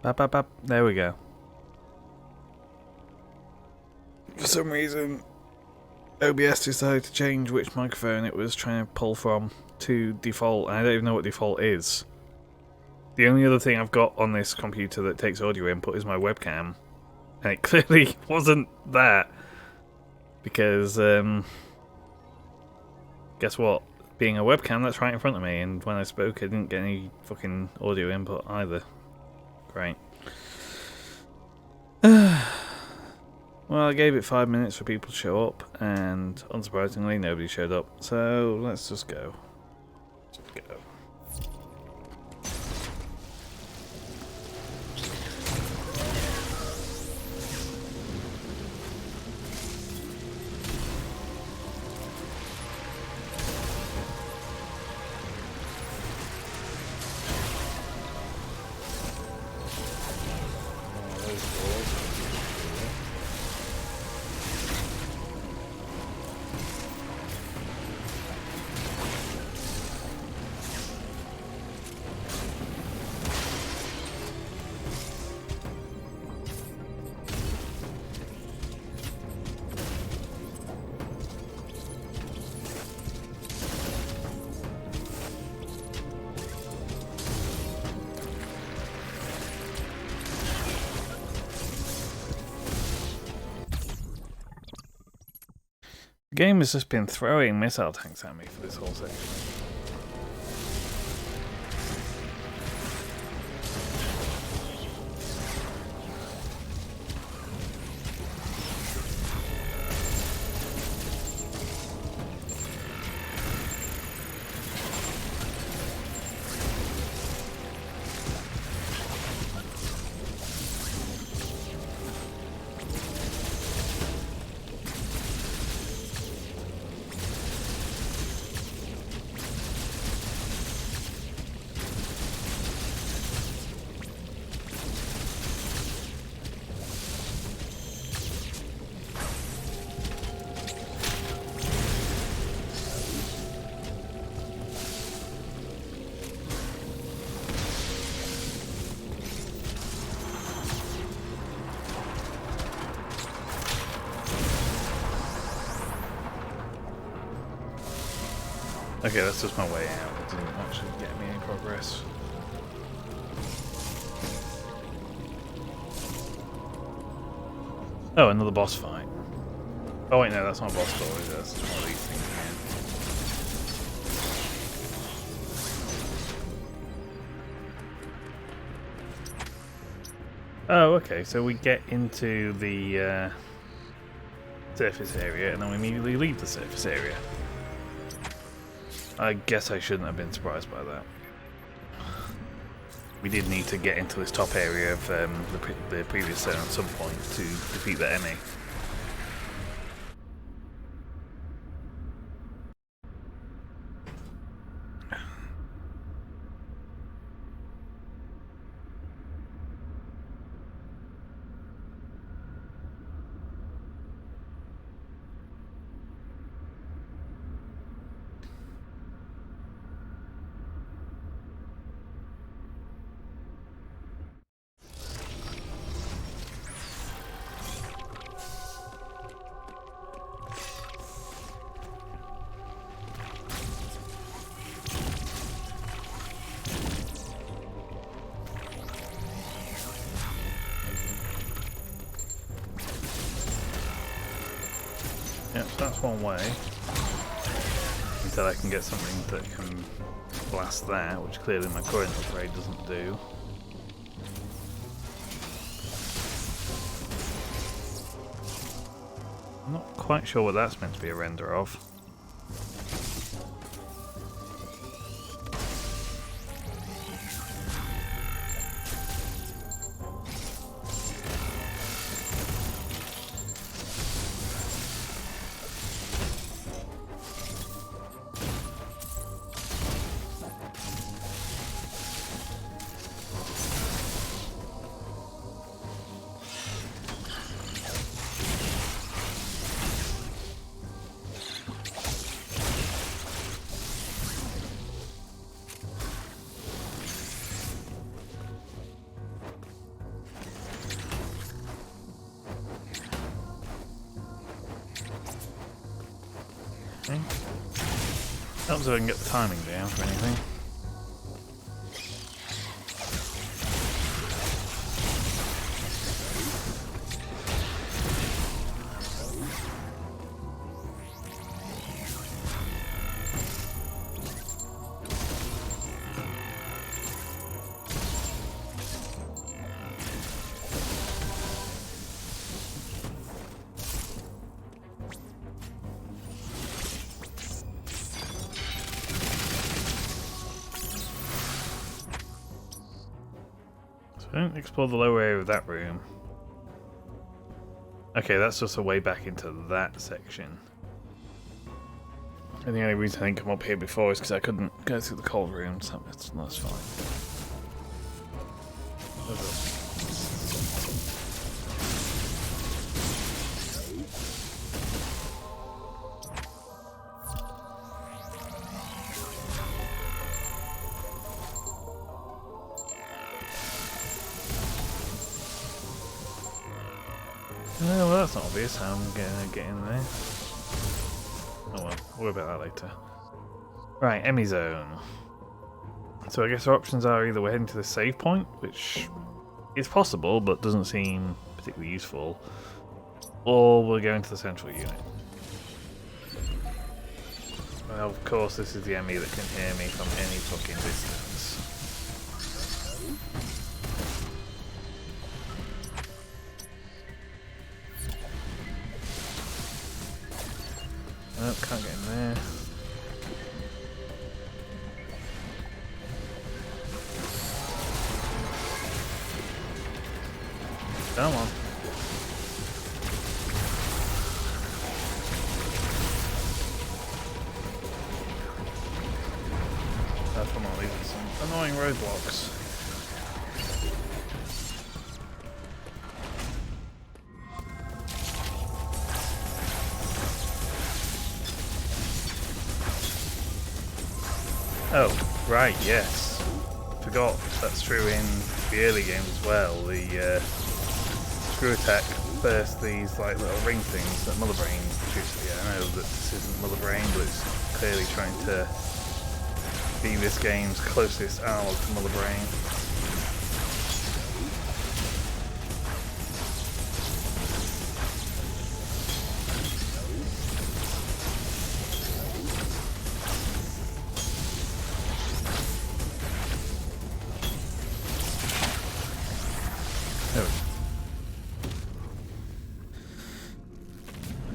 Bap, bap, bap. There we go. For some reason, OBS decided to change which microphone it was trying to pull from to default, and I don't even know what default is. The only other thing I've got on this computer that takes audio input is my webcam, and it clearly wasn't that, because, guess what? Being a webcam, that's right in front of me, and when I spoke, I didn't get any fucking audio input either. Great. Well, I gave it 5 minutes for people to show up, and unsurprisingly, nobody showed up. So let's just go. Just go. The game has just been throwing missile tanks at me for this whole section. Okay, that's just my way out. It didn't actually get me any progress. Oh, another boss fight. Oh wait, no, that's not a boss fight, is it? That's just one of these things again. Oh, okay, so we get into the surface area and then we immediately leave the surface area. I guess I shouldn't have been surprised by that. We did need to get into this top area of the previous zone at some point to defeat the enemy. Yep, so that's one way. Until I can get something that can blast that, which clearly my current upgrade doesn't do. I'm not quite sure what that's meant to be a render of. Not so I can get the timing down for anything. I don't explore the lower area of that room. Okay, that's just a way back into that section. And the only reason I didn't come up here before is because I couldn't go through the cold room, so that's fine. Oh, well, that's not obvious how I'm gonna get in there. Oh well, we'll worry about that later. Right, Emmy Zone. So I guess our options are either we're heading to the save point, which is possible but doesn't seem particularly useful, or we're going to the central unit. Well, of course, this is the Emmy that can hear me from any fucking distance. Nope, can't get in there. Come on. Oh, come on, these are some annoying roadblocks. Oh, right, yes. Forgot that's true in the early games as well. The screw attack burst these like little ring things that Mother Brain shoots. Yeah, I know that this isn't Mother Brain, but it's clearly trying to be this game's closest analog to Mother Brain.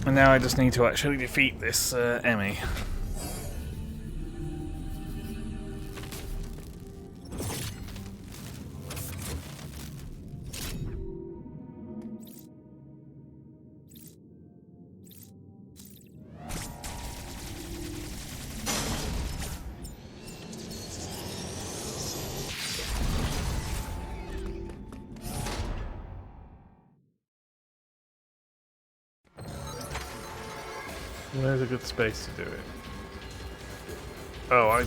And now I just need to actually defeat this Emmy. Where's a good space to do it? Oh,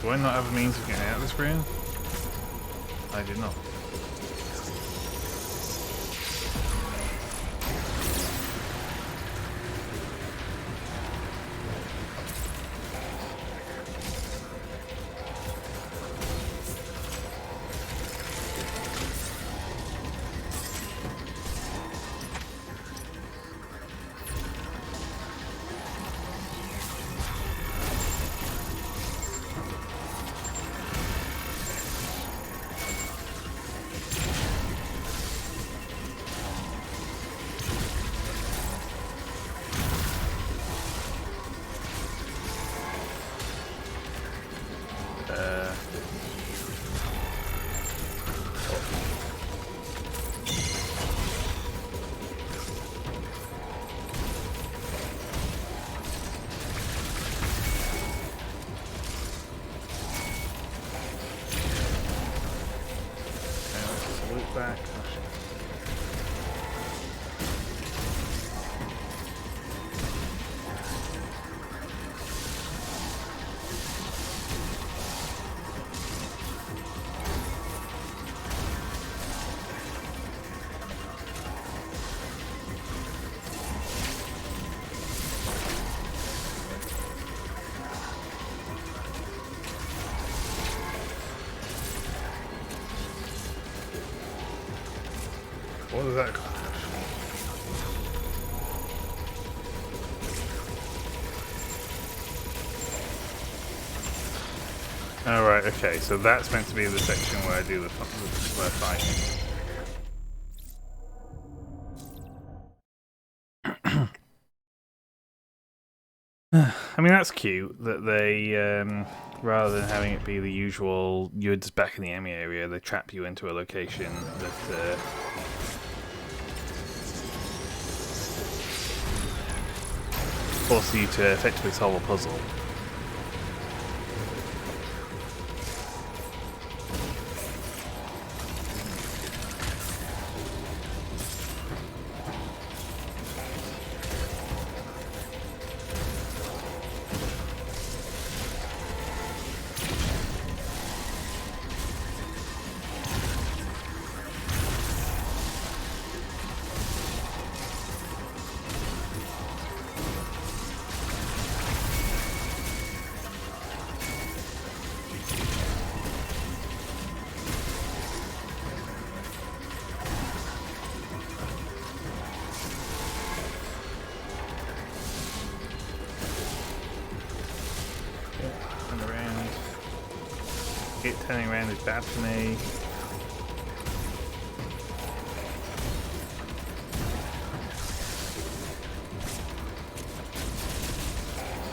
do I not have a means of getting out of this room? I did not. Back. What does that accomplish? Oh right, okay, so that's meant to be the section where I do the fighting. I mean, that's cute that they, rather than having it be the usual, you're just back in the enemy area, they trap you into a location that forces you to effectively solve a puzzle. Turning around is bad for me.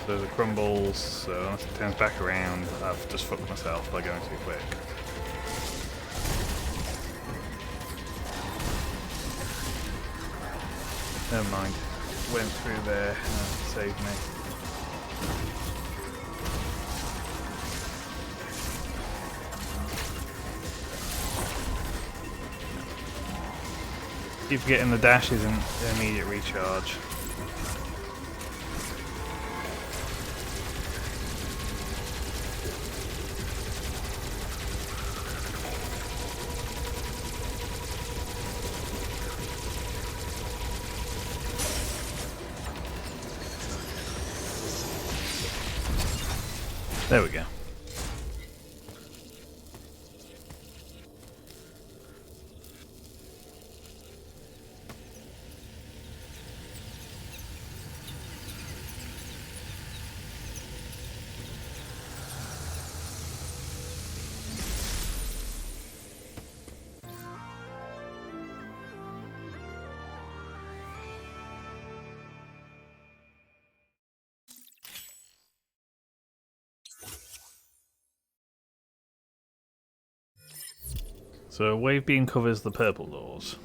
So the crumbles, so once it turns back around, I've just fucked myself by going too quick. Never mind. Went through there and saved me. Keep forgetting the dash isn't an immediate recharge. There we go. So wave beam covers the purple doors.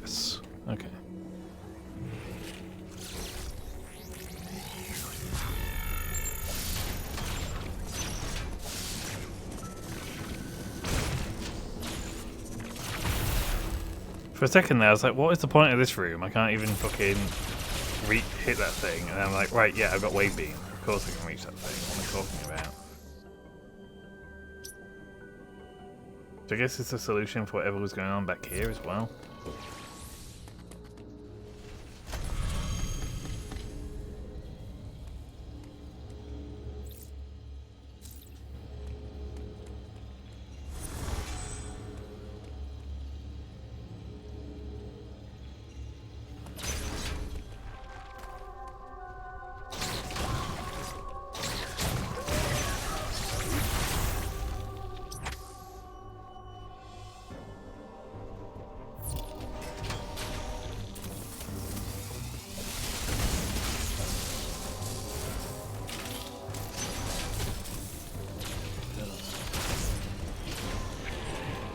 Yes. Okay. For a second there, I was like, what is the point of this room? I can't even fucking hit that thing. And I'm like, right, yeah, I've got wave beam. Of course I can reach that thing. What am I talking about? So I guess it's a solution for whatever was going on back here as well.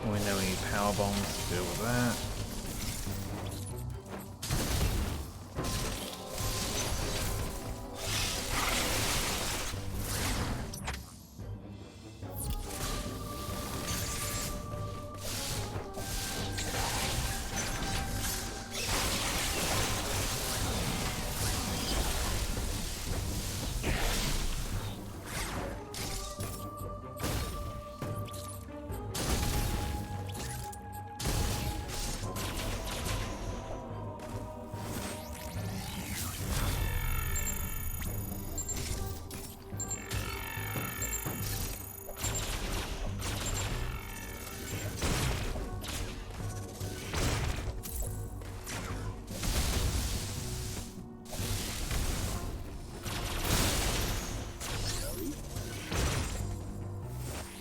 We know we need power bombs to deal with that.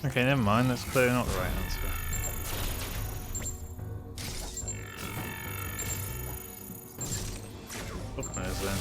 Okay, never mind. That's clearly not the right answer. Fuck knows then.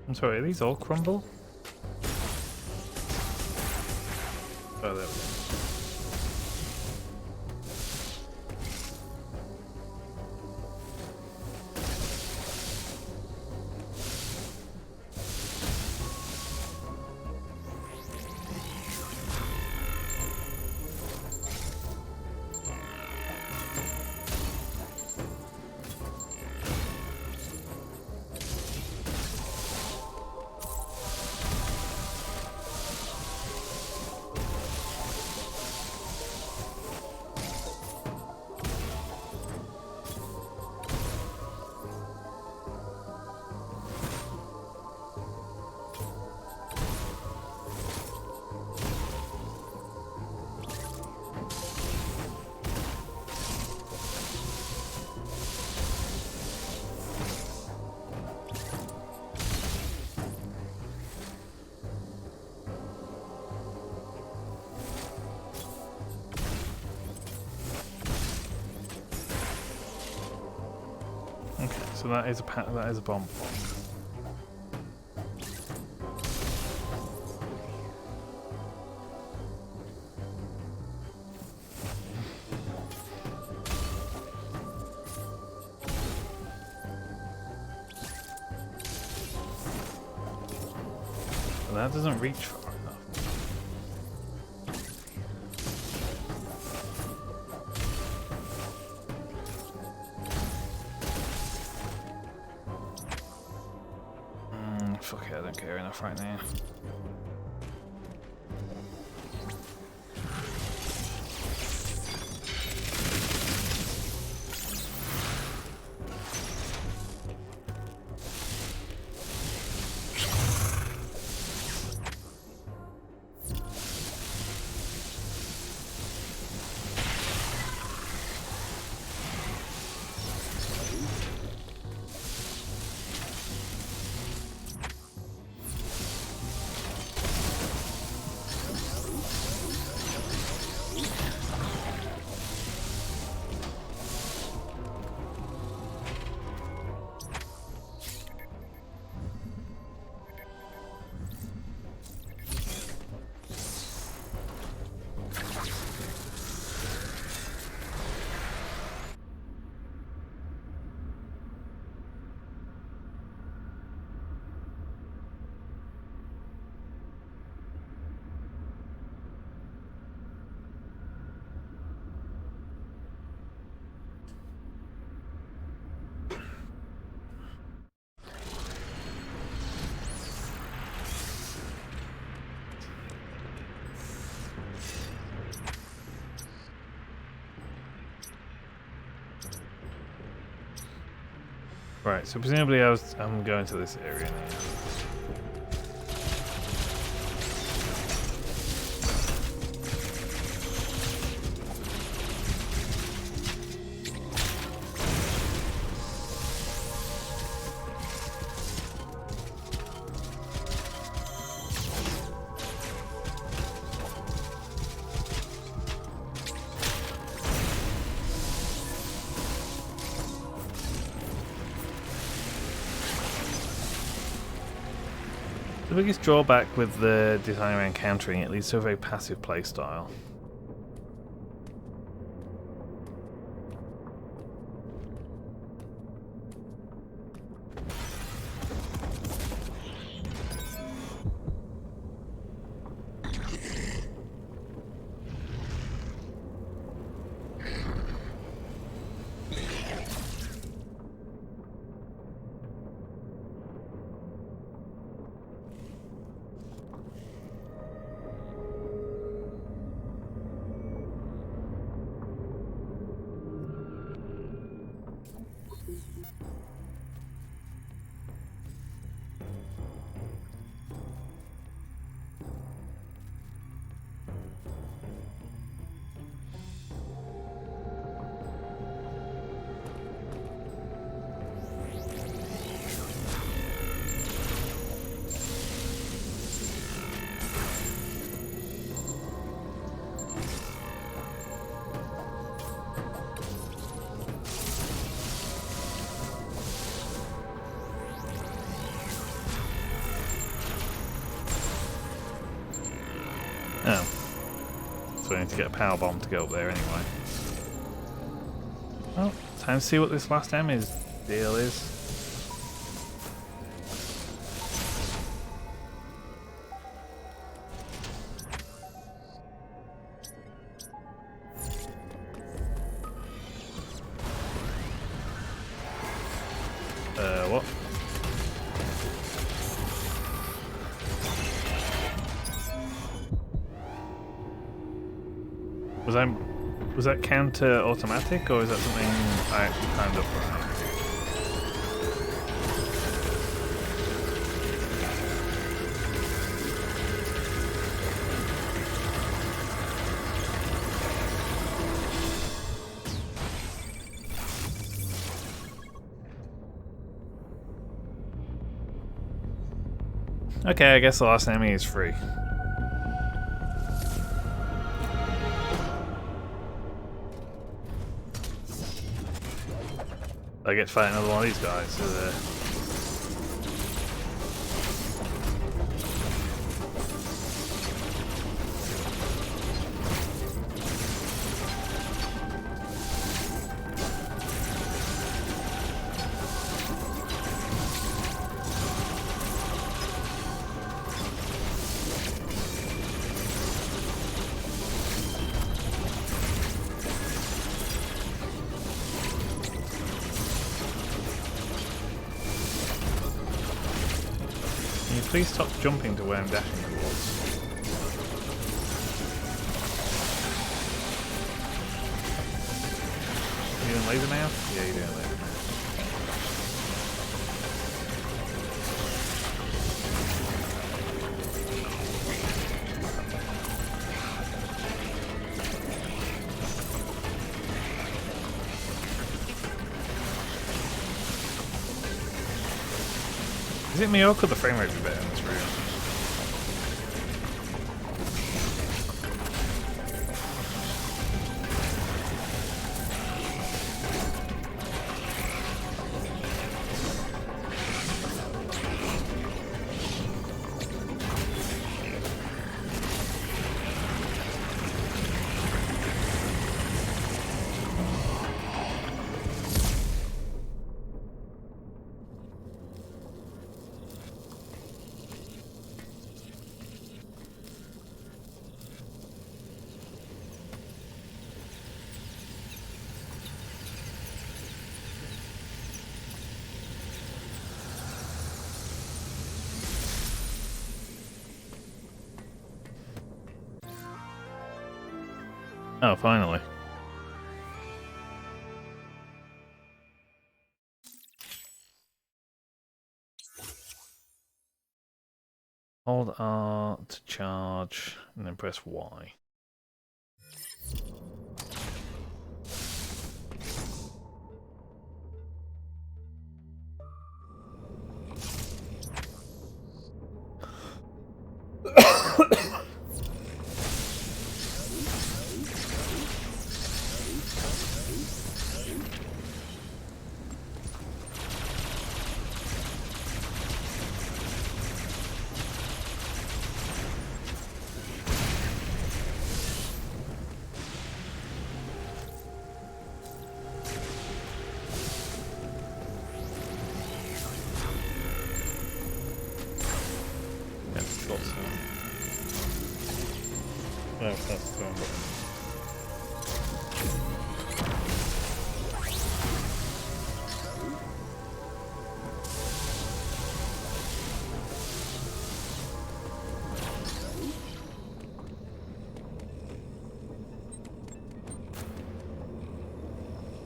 I'm sorry, are these all crumble? Oh, there we go. Okay, so that is a bomb block. But that doesn't reach far enough. Fuck it, I don't care enough right now. Right, so presumably I'm going to this area now. The biggest drawback with the design around countering, it leads to a very passive playstyle. Oh. So I need to get a power bomb to go up there anyway. Well, time to see what this last Emmy's deal is. What? Was that counter automatic, or is that something I actually timed up right? Okay, I guess the last enemy is free. I get to fight another one of these guys. Can you please stop jumping to where I'm dashing towards? Are you doing laser now? Yeah, you're doing laser now. Is it me or could the frame rate be better in this room? Oh, finally. Hold R to charge, and then press Y. Oh, that's the wrong button.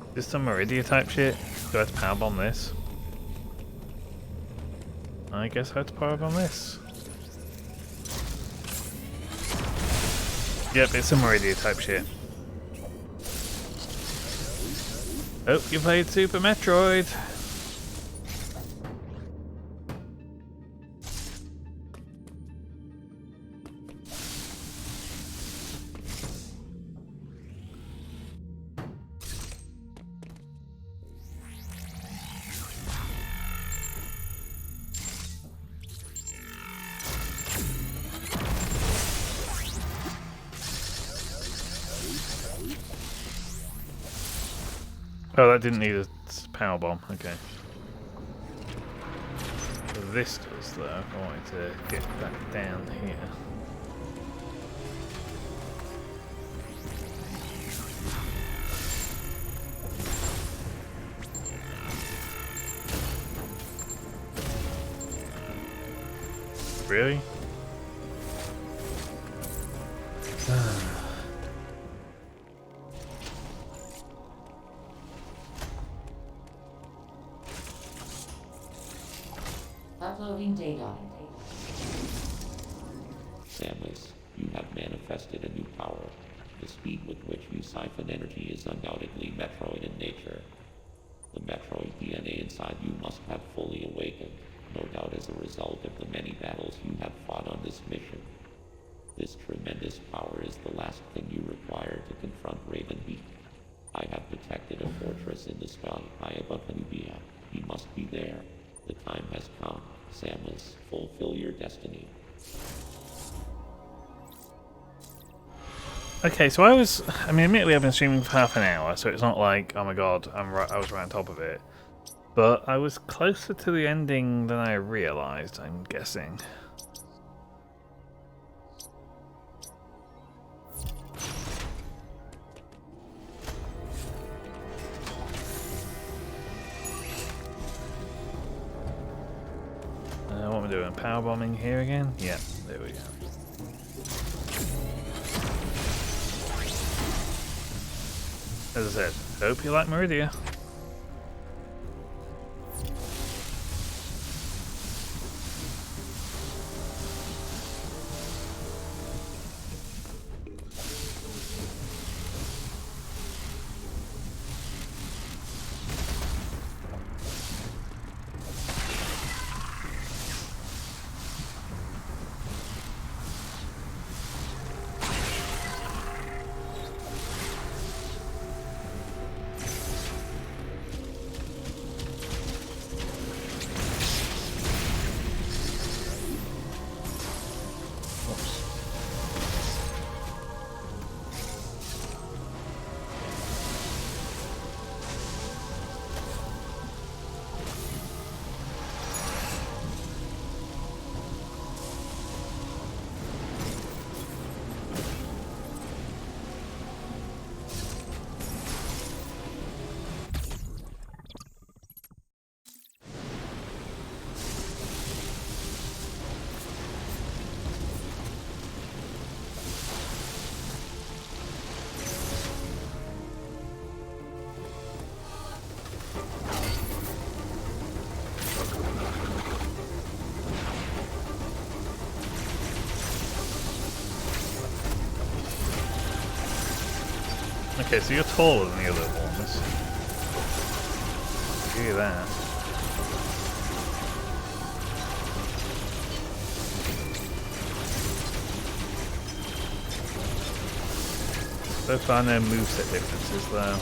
Is this some Meridia type shit? Do I have to power bomb this? I guess I have to power bomb this. Yep, it's some Meridia type shit. Oh, you played Super Metroid! Oh, that didn't need a power bomb. Okay. So this does, though. I wanted to get that down here. Really? Uploading data. Samus, you have manifested a new power. The speed with which you siphon energy is undoubtedly Metroid in nature. The Metroid DNA inside you must have fully awakened, no doubt as a result of the many battles you have fought on this mission. This tremendous power is the last thing you require to confront Ravenbeak. I have detected a fortress in the sky high above Nubia. You must be there. The time has come. Samus, fulfill your destiny. Okay, so I mean, admittedly I've been streaming for half an hour, so it's not like, oh my god, I was right on top of it. But I was closer to the ending than I realised, I'm guessing. What am I doing? Power bombing here again? Yeah, there we go. As I said, hope you like Meridia. Okay, so you're taller than the other ones. Hear that. So far no moveset differences though.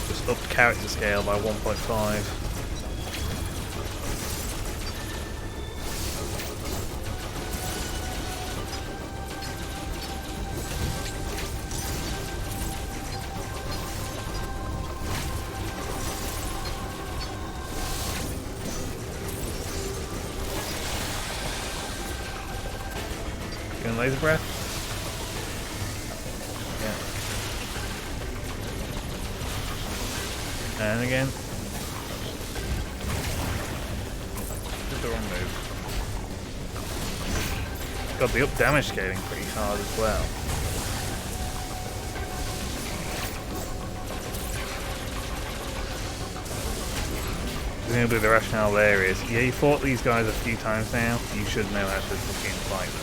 Just upped character scale by 1.5. Laser breath. And again. Did the wrong move. Got the up damage scaling pretty hard as well. Presumably the rationale there is, yeah, you fought these guys a few times now, you should know how to fucking fight them.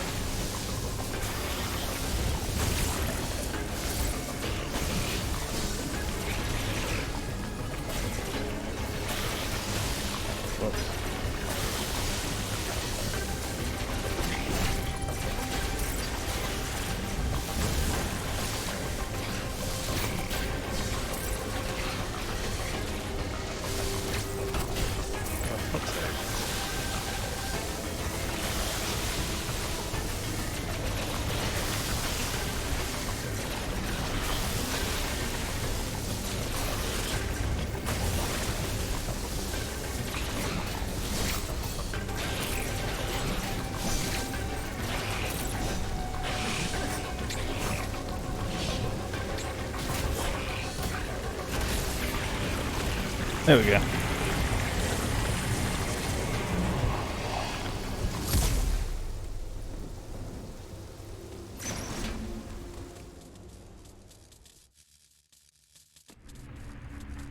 There we go.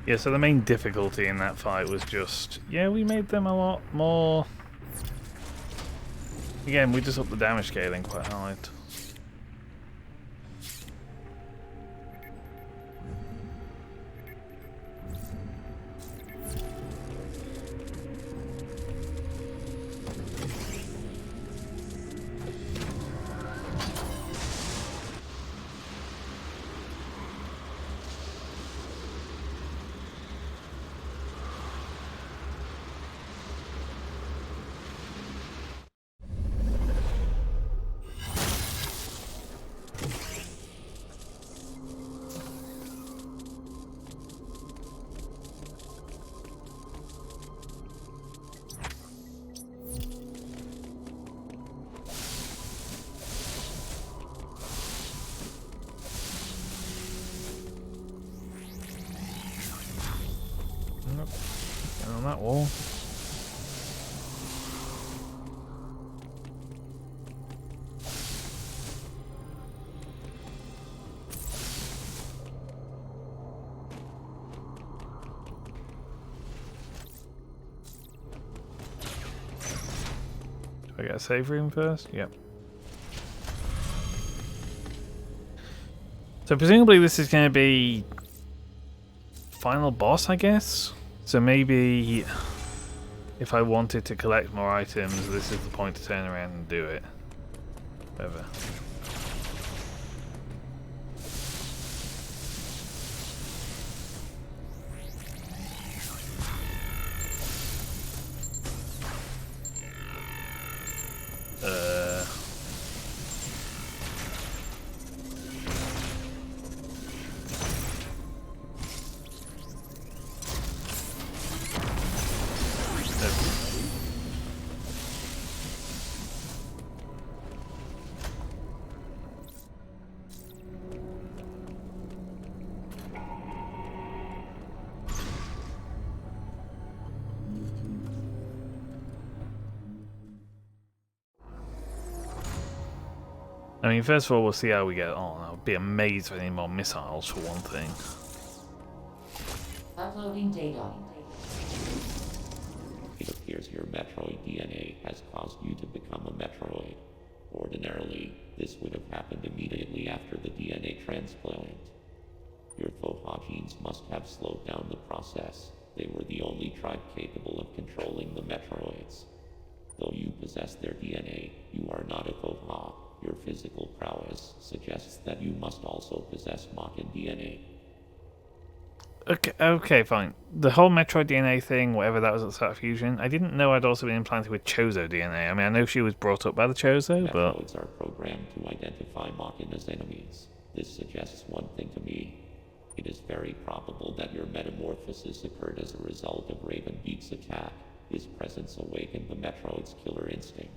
Yeah, so the main difficulty in that fight was just, yeah, we made them a lot more... Again, we just upped the damage scaling quite high. Nope. Get on that wall. Do I get a save room first? Yep. So presumably this is going to be final boss, I guess? So maybe if I wanted to collect more items, this is the point to turn around and do it. Whatever. I mean, first of all, we'll see how we get on. I'll be amazed if any more missiles, for one thing. Uploading data. It appears your Metroid DNA has caused you to become a Metroid. Ordinarily, this would have happened immediately after the DNA transplant. Your Thoha genes must have slowed down the process. They were the only tribe capable of controlling the Metroids. Though you possess their DNA, you are not a Thoha. Your physical prowess suggests that you must also possess Makin DNA. Okay, fine. The whole Metroid DNA thing, whatever that was at the start of Fusion, I didn't know I'd also been implanted with Chozo DNA. I mean, I know she was brought up by the Chozo, but... Metroids are programmed to identify Makin as enemies. This suggests one thing to me. It is very probable that your metamorphosis occurred as a result of Raven Beak's attack. His presence awakened the Metroid's killer instinct.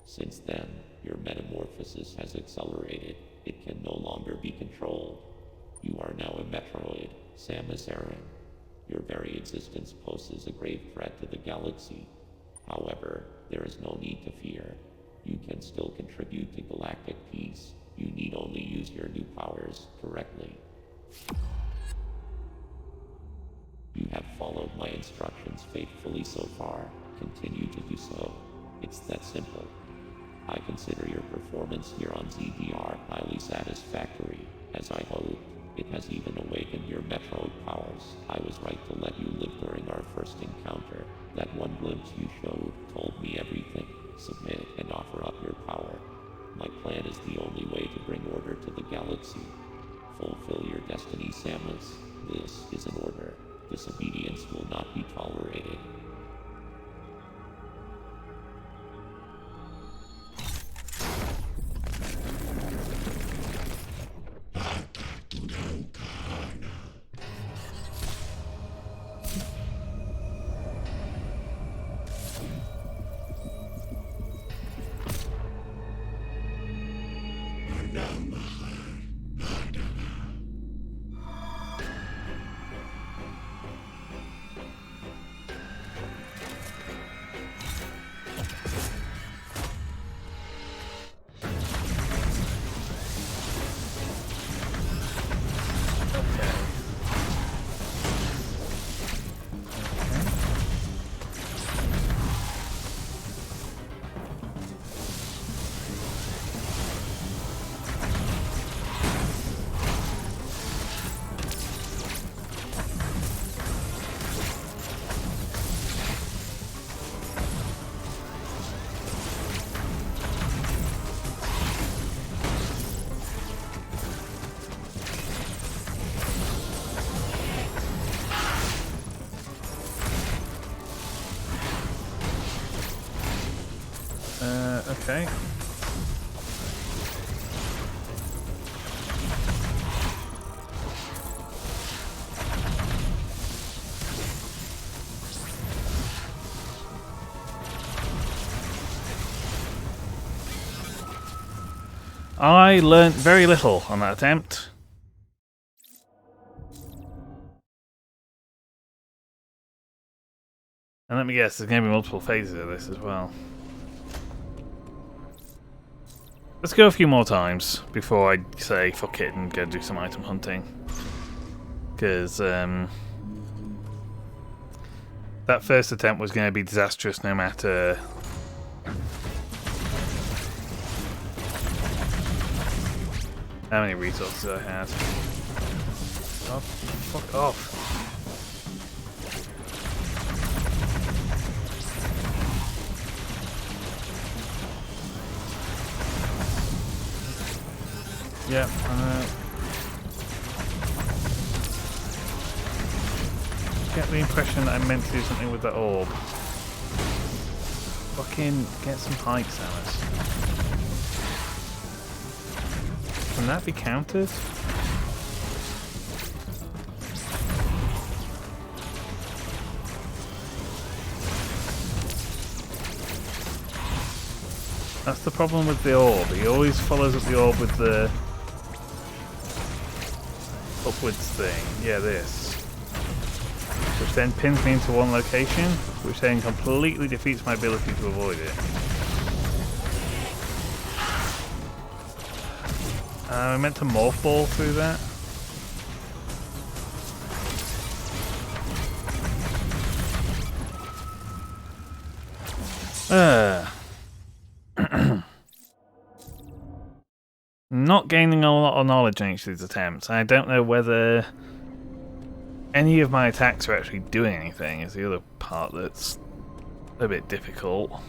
Since then, your metamorphosis has accelerated. It can no longer be controlled. You are now a Metroid, Samus Aran. Your very existence poses a grave threat to the galaxy. However, there is no need to fear. You can still contribute to galactic peace. You need only use your new powers correctly. You have followed my instructions faithfully so far. Continue to do so. It's that simple. I consider your performance here on ZDR highly satisfactory. As I hoped, it has even awakened your Metroid powers. I was right to let you live during our first encounter. That one glimpse you showed told me everything. Submit and offer up your power. My plan is the only way to bring order to the galaxy. Fulfill your destiny, Samus. This is an order. Disobedience will not be tolerated. Okay. I learnt very little on that attempt. And let me guess, there's going to be multiple phases of this as well. Let's go a few more times before I say fuck it and go do some item hunting. Because that first attempt was going to be disastrous no matter... how many resources I had. Oh, fuck off. Yeah, get the impression that I meant to do something with that orb. Fucking get some height, Samus. Can that be countered? That's the problem with the orb. He always follows up the orb with the upwards thing. Yeah, this. Which then pins me into one location, which then completely defeats my ability to avoid it. I meant to morph ball through that. Not gaining a lot of knowledge on each of these attempts. I don't know whether any of my attacks are actually doing anything, is the other part that's a bit difficult.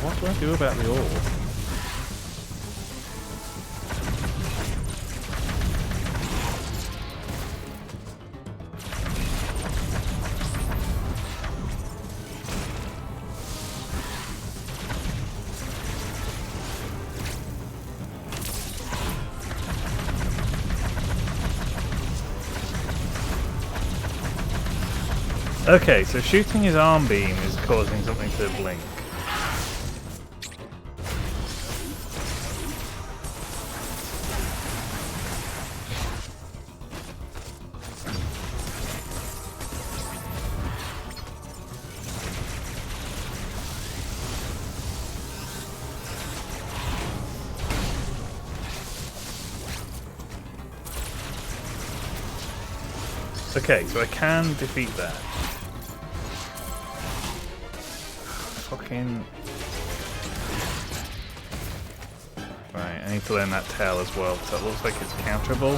What do I do about the orb? Okay, so shooting his arm beam is causing something to blink. Okay, so I can defeat that. Fucking... Right, I need to learn that tail as well, because that looks like it's counterable.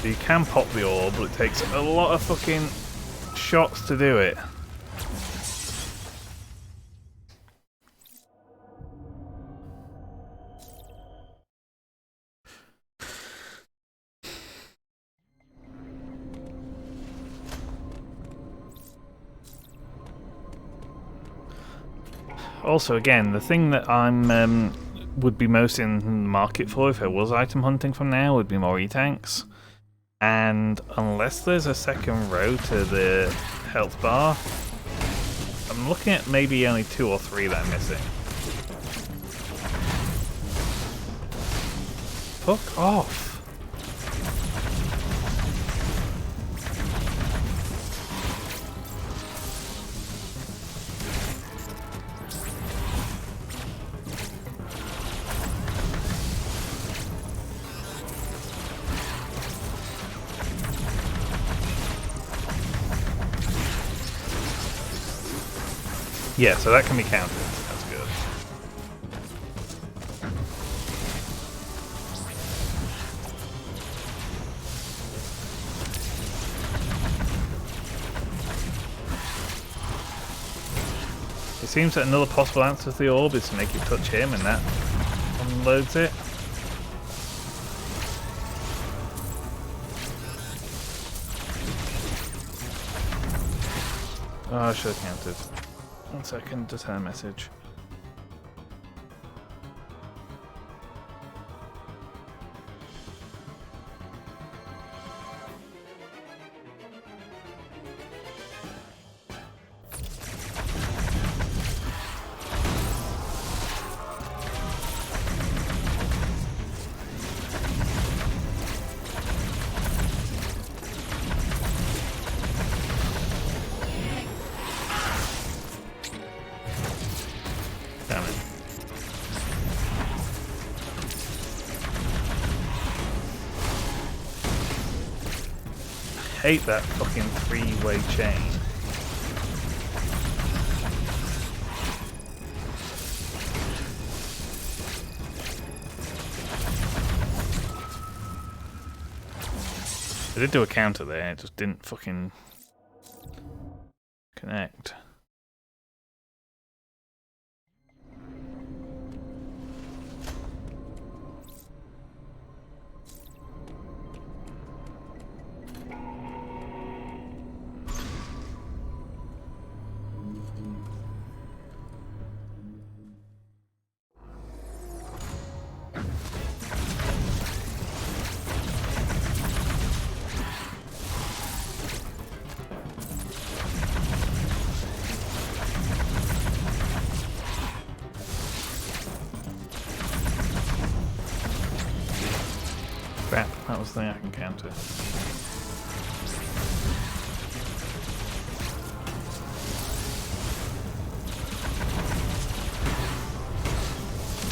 So you can pop the orb, but it takes a lot of fucking shots to do it. Also, again, the thing that I'm would be most in the market for if I was item hunting from now would be more E-tanks. And unless there's a second row to the health bar, I'm looking at maybe only 2 or 3 that I'm missing. Fuck off. Yeah, so that can be counted. That's good. It seems that another possible answer to the orb is to make it touch him, and that unloads it. Oh, I should have counted. 1 second, just had a message. Damn it. I hate that fucking 3-way chain. I did do a counter there, it just didn't fucking connect. Crap, that was the thing I can counter.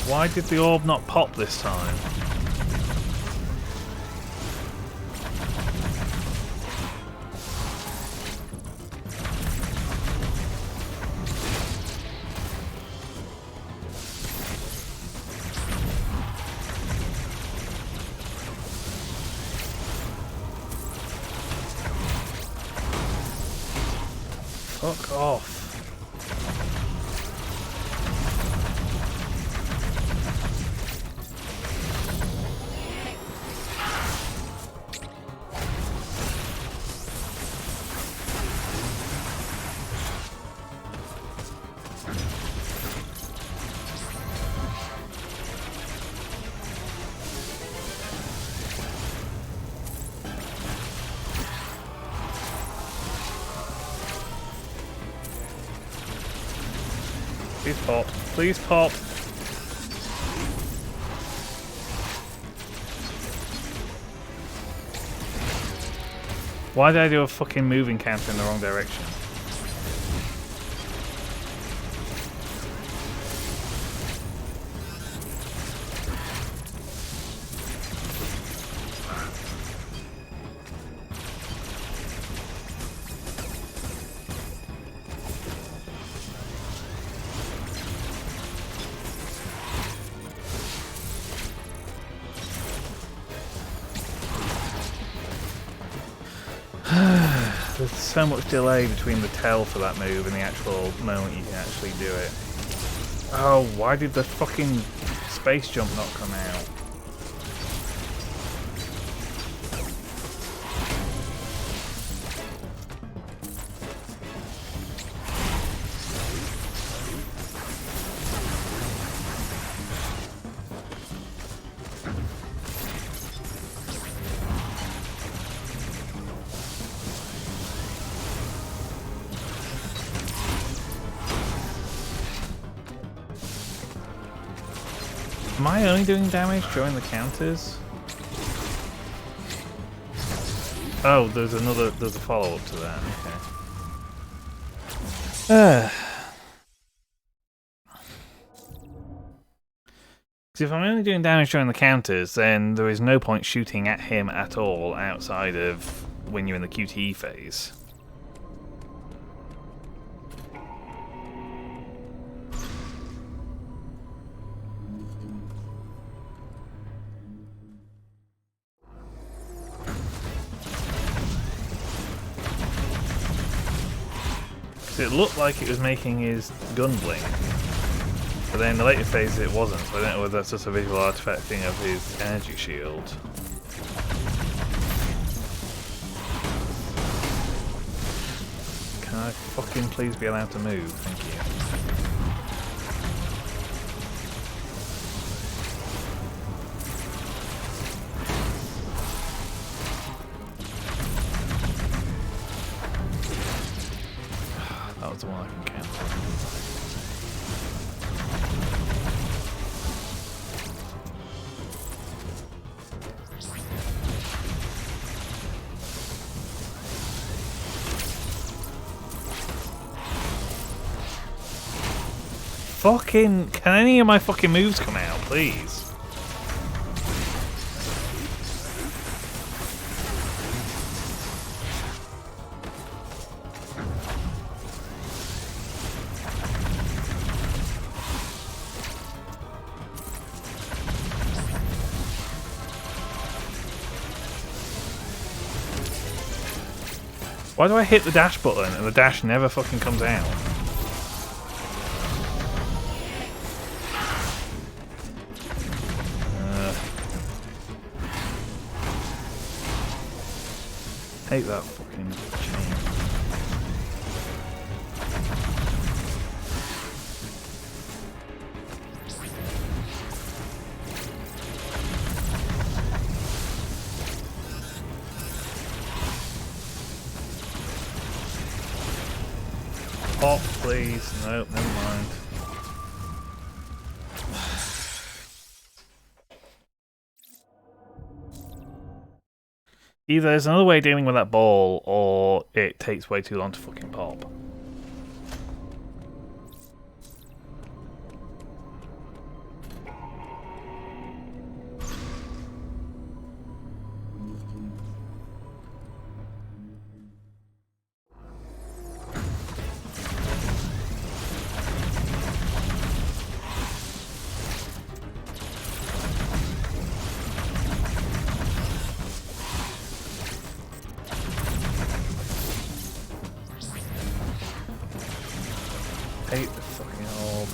Why did the orb not pop this time? Fuck off. Please pop. Please pop. Why did I do a fucking moving counter in the wrong direction? There's so much delay between the tell for that move and the actual moment you can actually do it. Oh, why did the fucking space jump not come out? Am I only doing damage during the counters? Oh, there's a follow-up to that, okay. So if I'm only doing damage during the counters, then there is no point shooting at him at all outside of when you're in the QTE phase. It looked like it was making his gun blink, but then in the later phase it wasn't, so I don't know whether that's just a visual artifact thing of his energy shield. Can I fucking please be allowed to move? Thank you. That was the one I can cancel. Fucking, can any of my fucking moves come out, please? Why do I hit the dash button and the dash never fucking comes out? Hate that fucking chain. Pop, please. Nope, never mind. Either there's another way of dealing with that ball, or it takes way too long to fucking pop. Hate the fucking orb.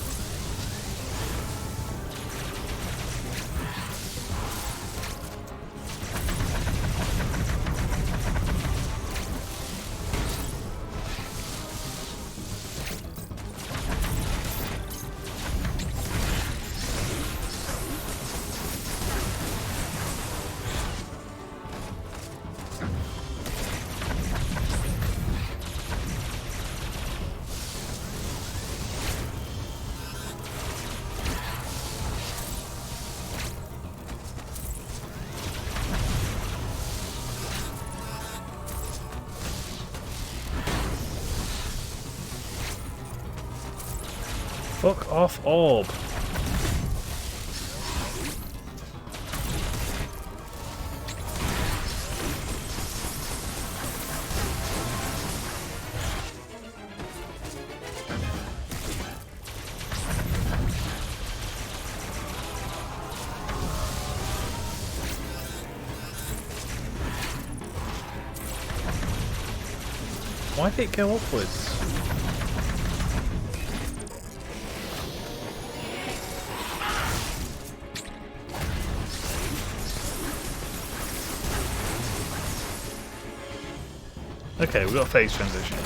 Fuck off, orb. Why did it go upwards? Okay, we've got a phase transition.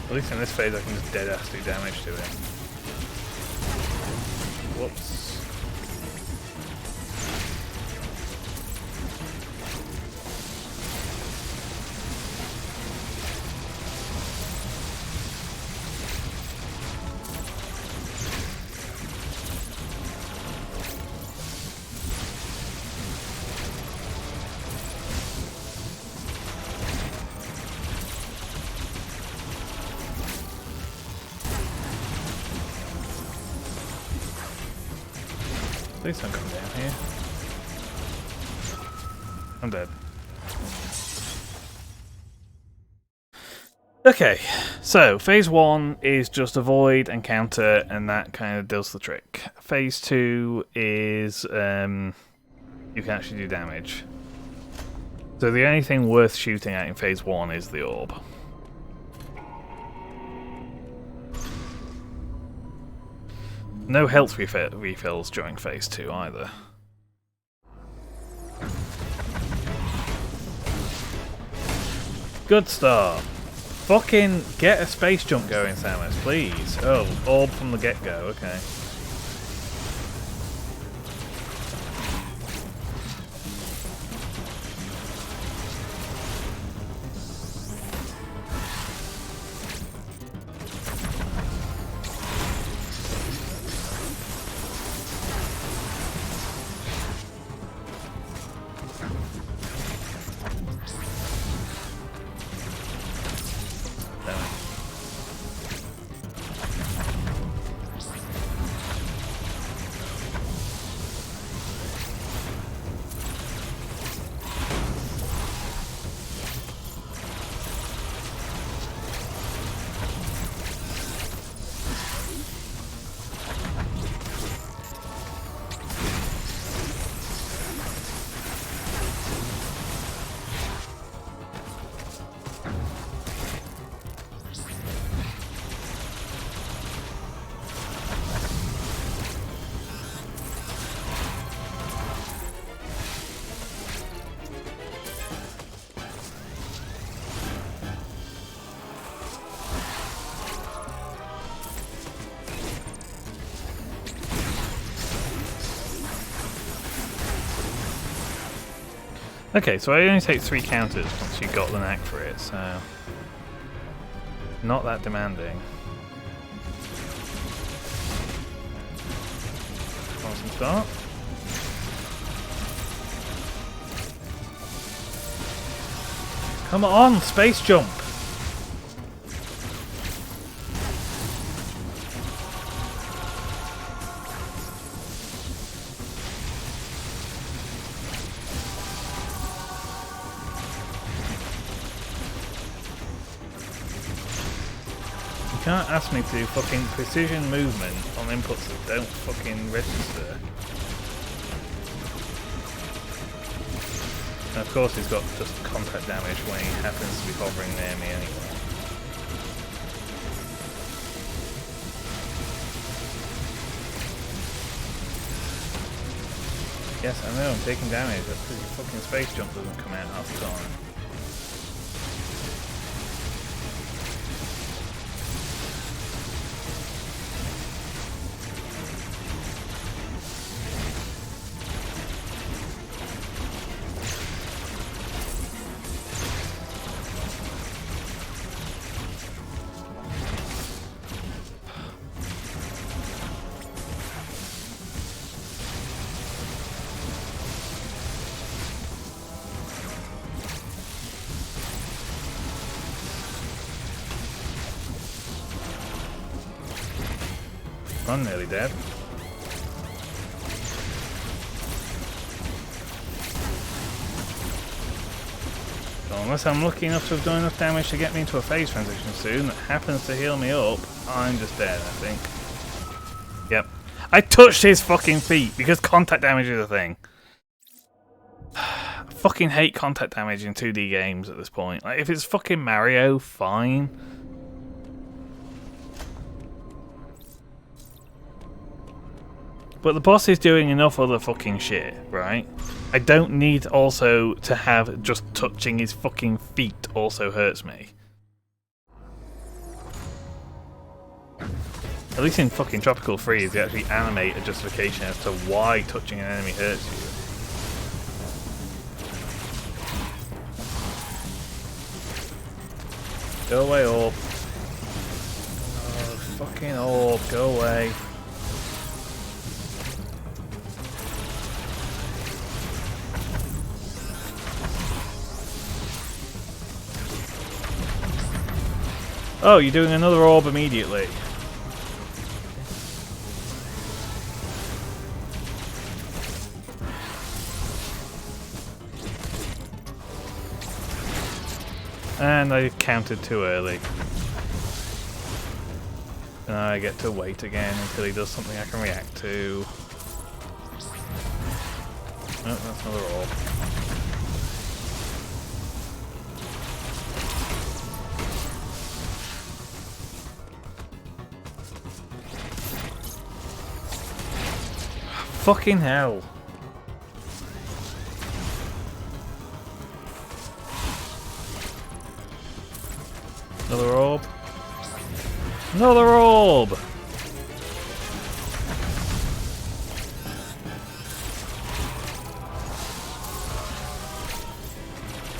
At least in this phase I can just dead-ass do damage to it. Whoops. Please don't come down here. I'm dead. Okay, so phase 1 is just avoid and counter, and that kind of does the trick. Phase 2 is you can actually do damage. So the only thing worth shooting at in phase 1 is the orb. No health refills during phase 2 either. Good start. Fucking get a space jump going, Samus, please. Oh, orb from the get-go, okay. Okay, so I only take 3 counters once you got the knack for it, so not that demanding. Awesome start. Come on, space jump! can't ask me to do fucking precision movement on inputs that don't fucking register. And of course he's got just contact damage when he happens to be hovering near me anyway. Yes, I know, I'm taking damage. That's because your fucking space jump doesn't come out half the time. I'm nearly dead. So unless I'm lucky enough to have done enough damage to get me into a phase transition soon that happens to heal me up, I'm just dead, I think. Yep. I touched his fucking feet because contact damage is a thing. I fucking hate contact damage in 2D games at this point. Like, if it's fucking Mario, fine. But the boss is doing enough other fucking shit, right? I don't need also to have just touching his fucking feet also hurts me. At least in fucking Tropical Freeze, they actually animate a justification as to why touching an enemy hurts you. Go away, orb. Oh, fucking orb, go away. Oh, you're doing another orb immediately. And I counted too early. And I get to wait again until he does something I can react to. Oh, that's another orb. Fucking hell. Another orb. Another orb!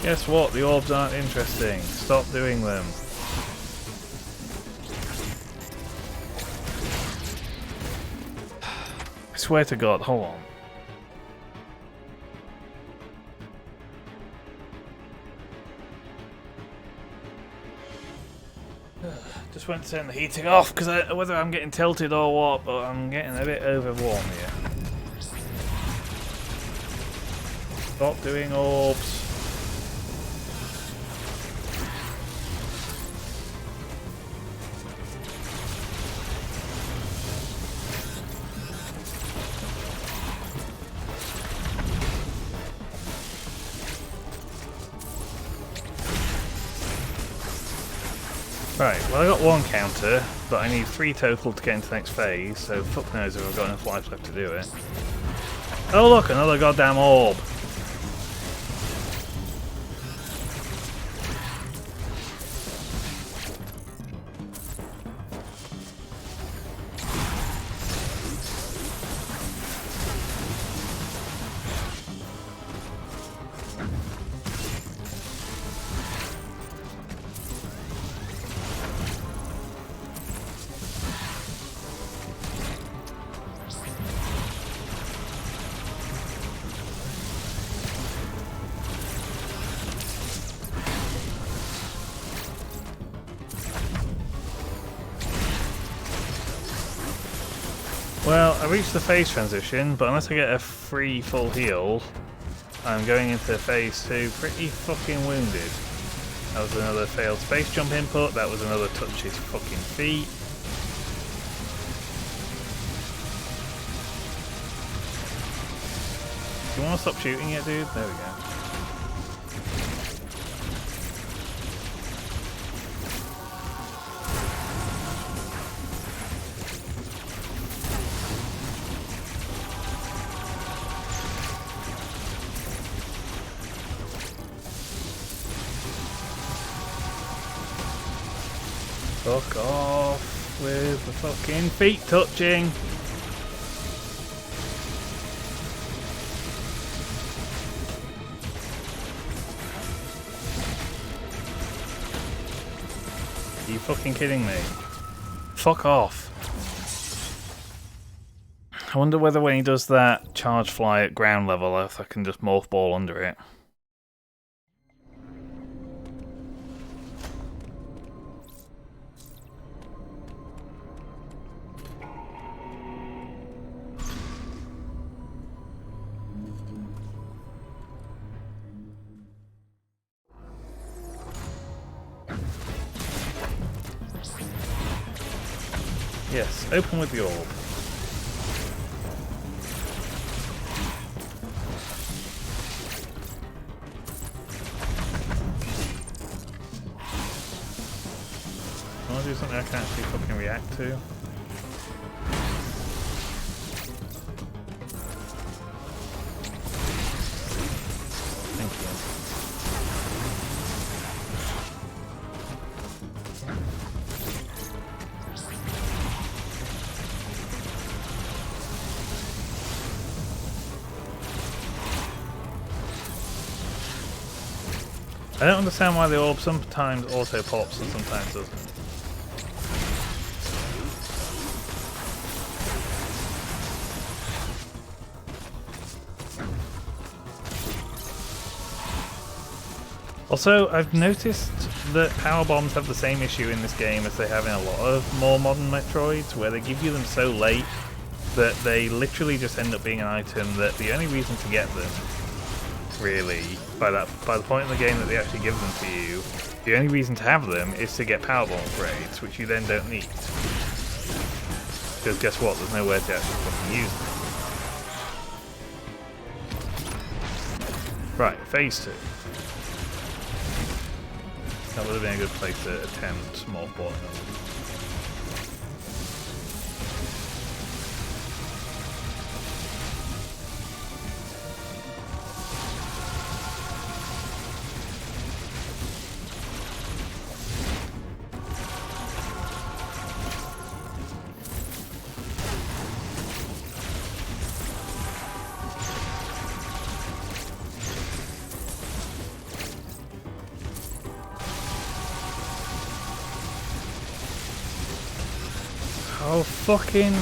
Guess what? The orbs aren't interesting. Stop doing them. I swear to God, hold on. Just went to turn the heating off because whether I'm getting tilted or what, but I'm getting a bit overwarm here. Stop doing orbs. Right, well I got one counter, but I need 3 total to get into the next phase, so fuck knows if I've got enough life left to do it. Oh look, another goddamn orb! Well, I reached the phase transition, but unless I get a free full heal, I'm going into phase 2 pretty fucking wounded. That was another failed space jump input. That was another touch his fucking feet. Do you want to stop shooting yet, dude? There we go. Fuck off with the fucking feet touching. Are you fucking kidding me? Fuck off. I wonder whether when he does that charge fly at ground level, if I can just morph ball under it. Yes, open with the orb. I want to do something I can actually fucking react to. Thank you. I don't understand why the orb sometimes auto pops and sometimes doesn't. Also, I've noticed that power bombs have the same issue in this game as they have in a lot of more modern Metroids, where they give you them so late that they literally just end up being an item that the only reason to get them, really, by the point in the game that they actually give them to you, the only reason to have them is to get power bomb upgrades, which you then don't need. Because guess what? There's nowhere to actually fucking use them. Right, phase 2. That would have been a good place to attempt more bottom. Oh, fucking...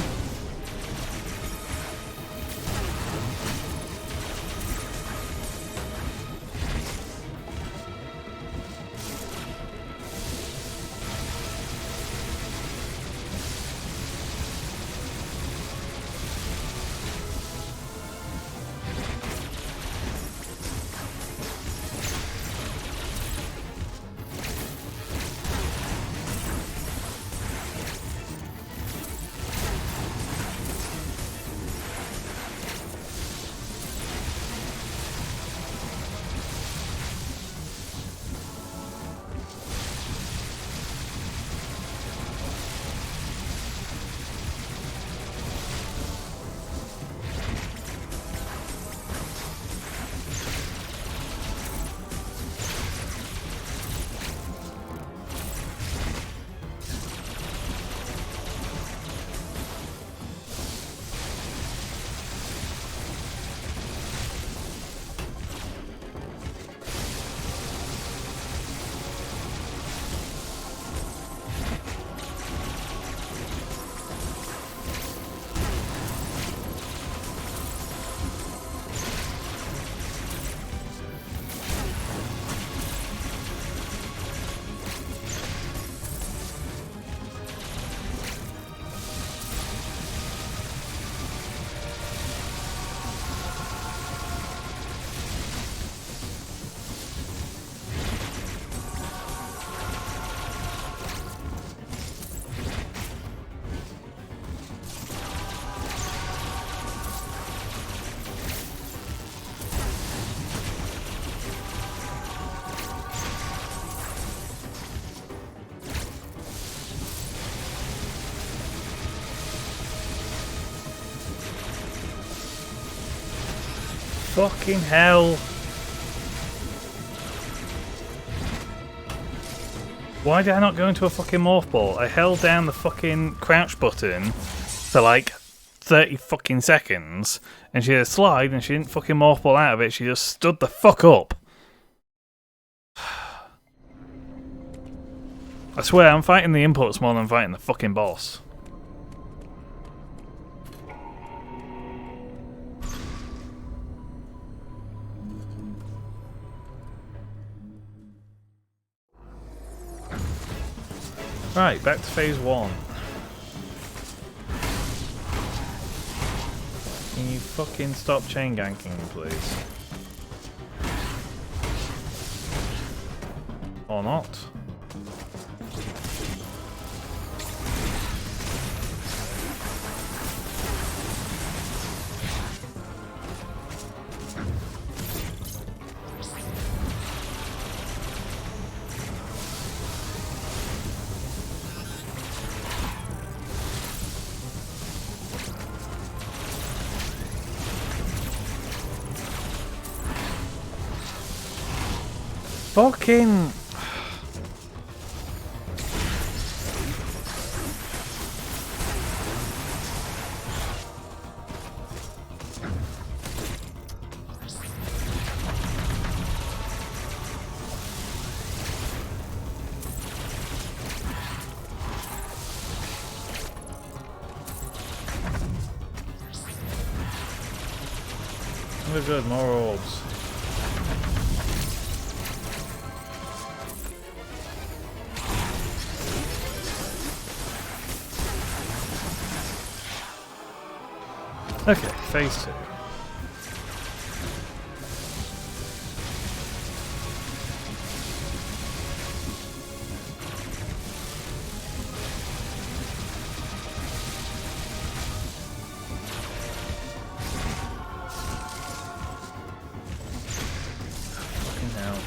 Fucking hell. Why did I not go into a fucking morph ball? I held down the fucking crouch button for like 30 fucking seconds, and she had a slide and she didn't fucking morph ball out of it, she just stood the fuck up. I swear, I'm fighting the inputs more than I'm fighting the fucking boss. Right, back to phase 1. Can you fucking stop chain ganking, please? Or not? Fucking... We're good, more orbs. Okay, phase 2. Fucking hell.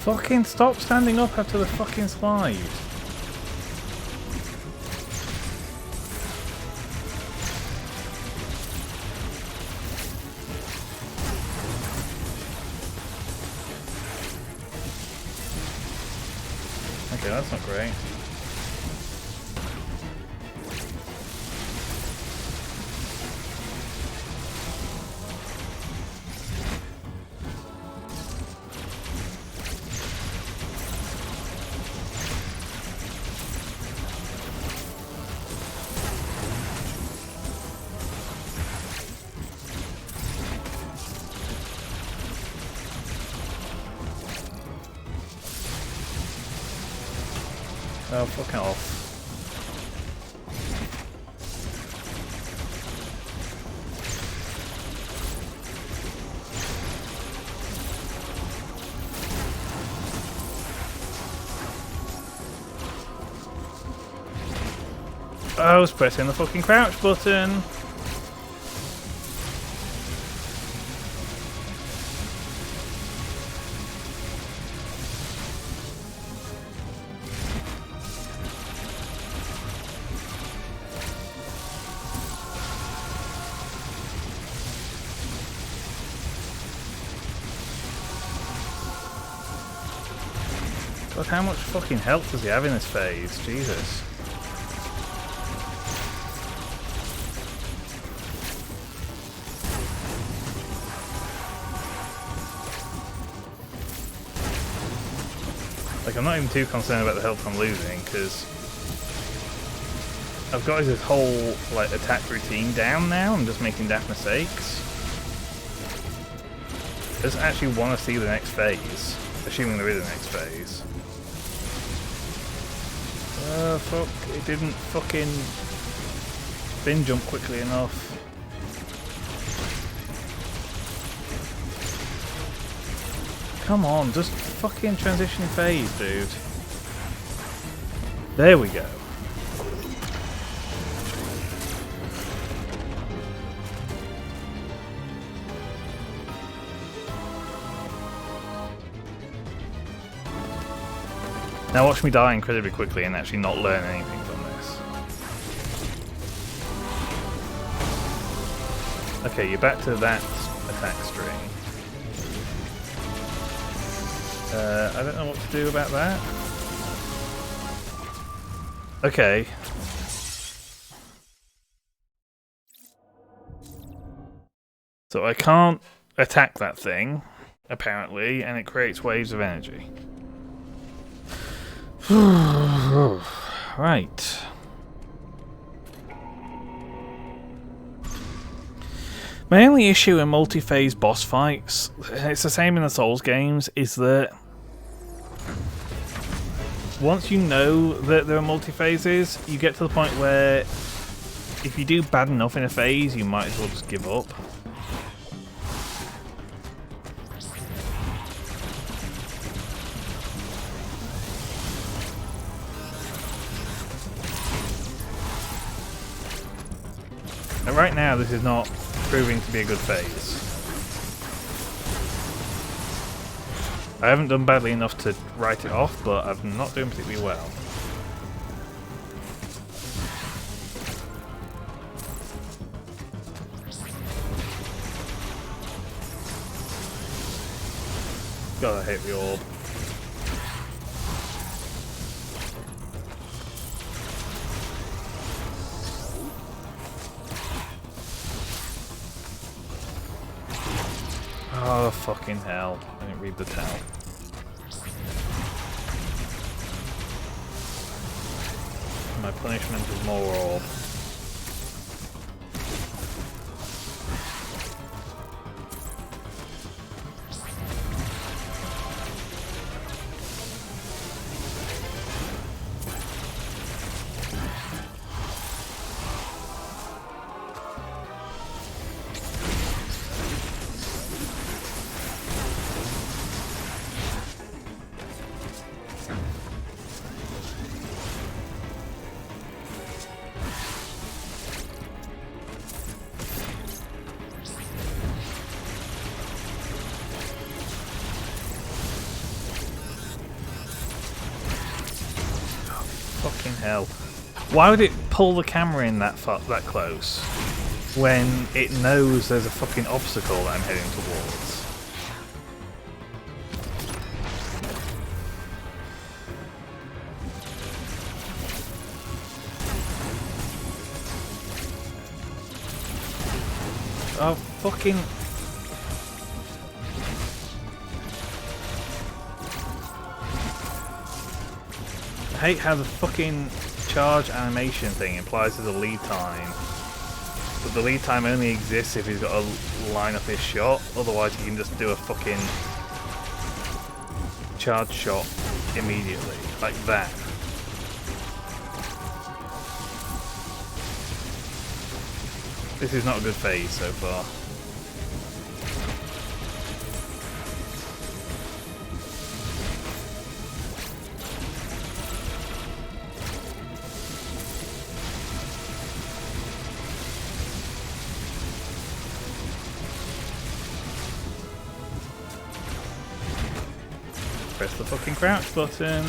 Fucking stop standing up after the fucking slide. Okay, that's not great. Oh, fuck off. I was pressing the fucking crouch button. God, how much fucking health does he have in this phase? Jesus. Like, I'm not even too concerned about the health I'm losing, because I've got this whole, like, attack routine down now. I'm just making daft mistakes. I just actually want to see the next phase, assuming there is a next phase. Fuck, it didn't fucking bin jump quickly enough. come on, just fucking transition phase, dude. There we go. Now watch me die incredibly quickly and actually not learn anything from this. Okay, you're back to that attack string. I don't know what to do about that. Okay. So I can't attack that thing, apparently, and it creates waves of energy. Right. My only issue in multi-phase boss fights, it's the same in the Souls games, is that once you know that there are multi-phases, you get to the point where if you do bad enough in a phase, you might as well just give up. And right now, this is not proving to be a good phase. I haven't done badly enough to write it off, but I'm not doing particularly well. Gotta hit the orb. Oh, fucking hell. I didn't read the tell. My punishment is more orb. Fucking hell. Why would it pull the camera in that close when it knows there's a fucking obstacle that I'm heading towards? Oh, fucking... I hate how the fucking charge animation thing implies there's a lead time. But the lead time only exists if he's got to line up his shot, otherwise he can just do a fucking charge shot immediately, like that. This is not a good phase so far. Press the fucking crouch button.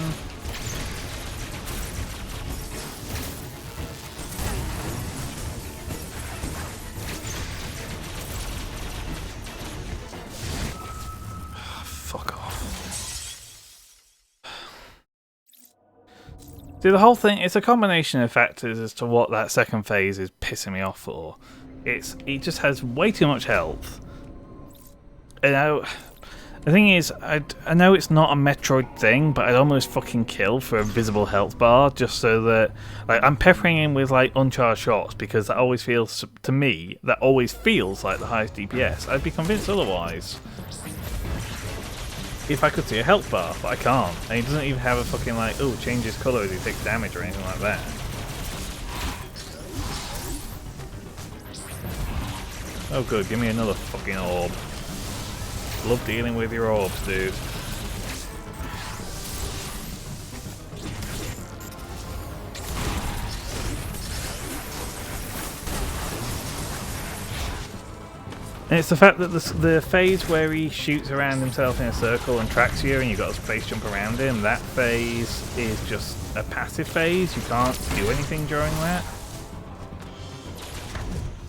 Fuck off. See, the whole thing, it's a combination of factors as to what that second phase is pissing me off for. It just has way too much health. And the thing is, I know it's not a Metroid thing, but I'd almost fucking kill for a visible health bar just so that, like, I'm peppering him with like uncharged shots because that always feels, to me, that always feels like the highest DPS. I'd be convinced otherwise if I could see a health bar, but I can't. And he doesn't even have a fucking like, oh, changes colour as he takes damage or anything like that. Oh good, give me another fucking orb. Love dealing with your orbs, dude. And it's the fact that the phase where he shoots around himself in a circle and tracks you and you've got a space jump around him, that phase is just a passive phase. You can't do anything during that.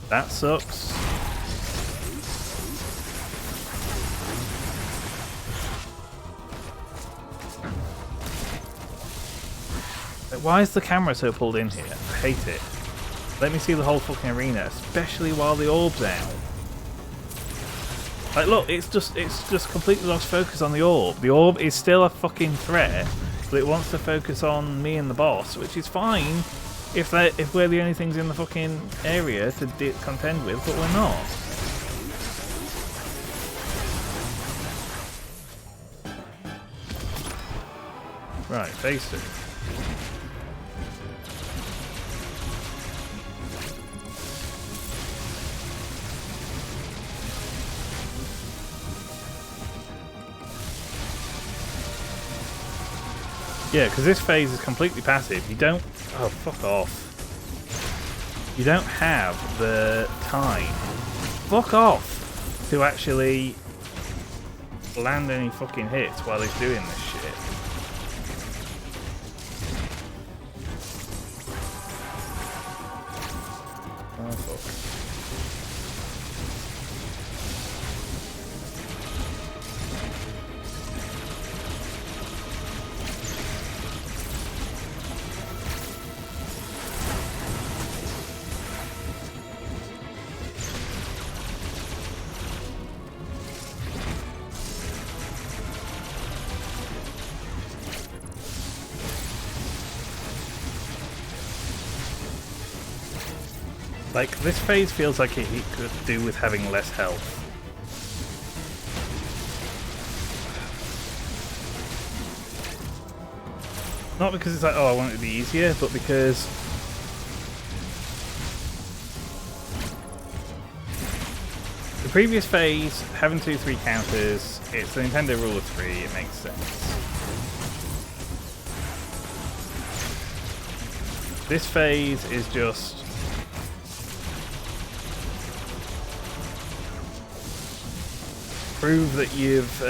That sucks. Why is the camera so pulled in here? I hate it. Let me see the whole fucking arena, especially while the orb's out. Like, look, it's just completely lost focus on the orb. The orb is still a fucking threat, but it wants to focus on me and the boss, which is fine if we're the only things in the fucking area to contend with, but we're not. Right, phase 2. Yeah, because this phase is completely passive. You don't... Oh, fuck off. You don't have the time. Fuck off! To actually land any fucking hits while he's doing this shit. Oh, fuck. Like, this phase feels like it could do with having less health. Not because it's like, oh, I want it to be easier, but because the previous phase, having 2-3 counters, it's the Nintendo rule of 3, it makes sense. This phase is just prove that you've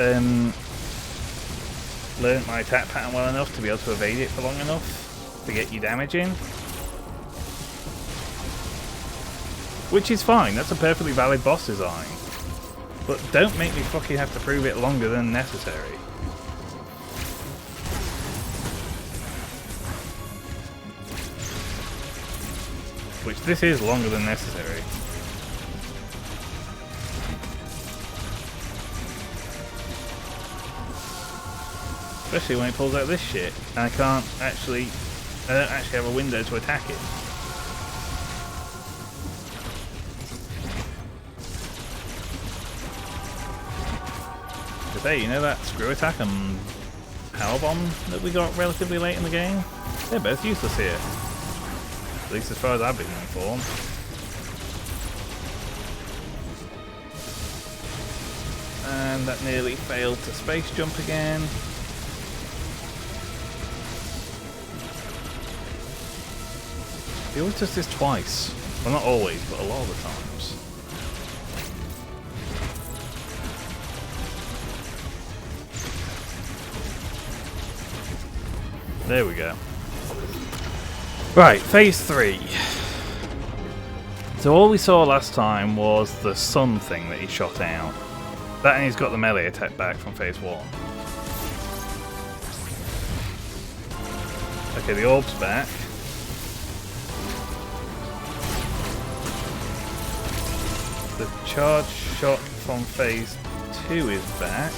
learnt my attack pattern well enough to be able to evade it for long enough to get you damage in. Which is fine, that's a perfectly valid boss design. But don't make me fucking have to prove it longer than necessary. Which this is longer than necessary. Especially when it pulls out this shit, and I don't actually have a window to attack it. But hey, you know that screw attack and power bomb that we got relatively late in the game? They're both useless here. At least as far as I've been informed. And that nearly failed to space jump again. He always does this twice. Well, not always, but a lot of the times. There we go. Right, phase 3. So all we saw last time was the sun thing that he shot out. That, and he's got the melee attack back from phase 1. Okay, the orb's back. The charge shot from phase 2 is back.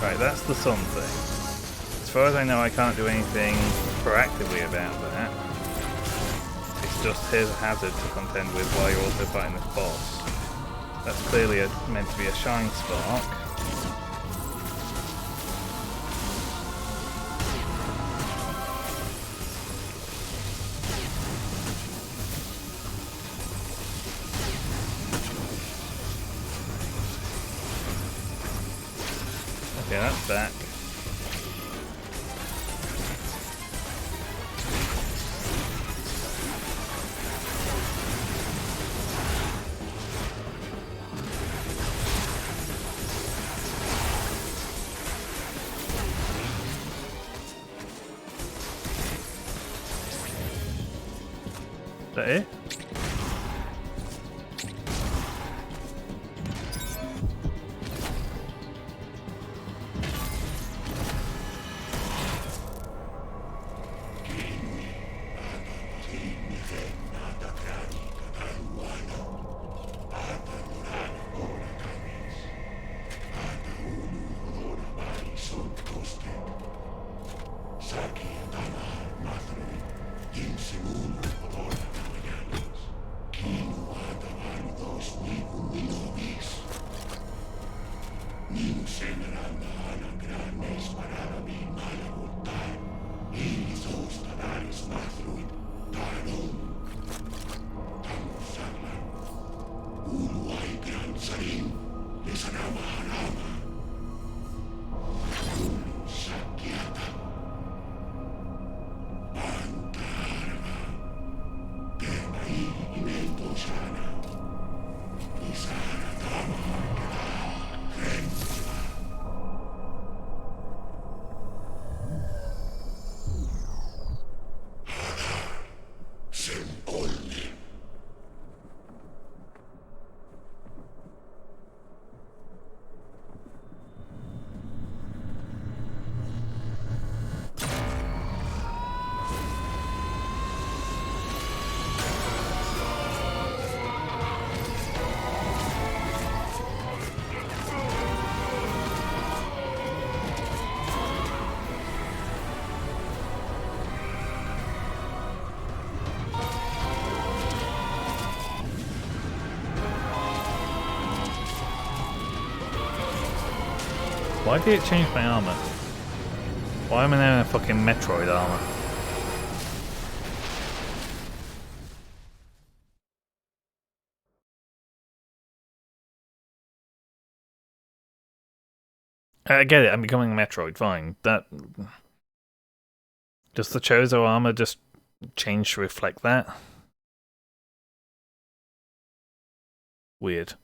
Right, that's the sun thing. As far as I know, I can't do anything proactively about that. It's just here's a hazard to contend with while you're also fighting this boss. That's clearly meant to be a shine spark. Okay, that's back. that it? Why did it change my armor? Why am I now in a fucking Metroid armor? I get it, I'm becoming a Metroid, fine. That... Does the Chozo armor just change to reflect that? Weird.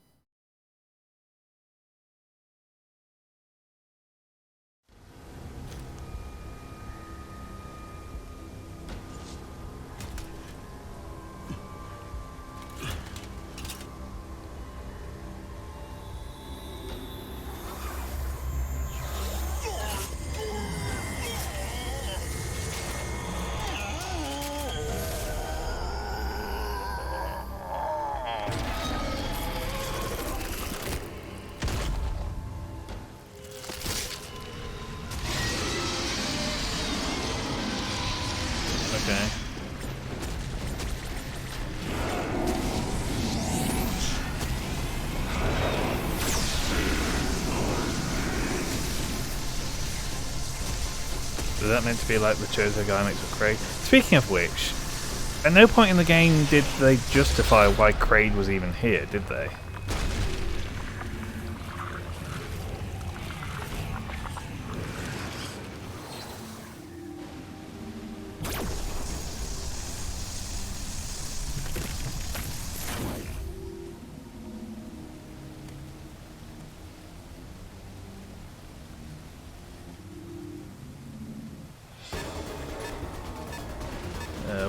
Okay. Is that meant to be like the Chozo guy mixed with Kraid? Speaking of which, at no point in the game did they justify why Kraid was even here, did they?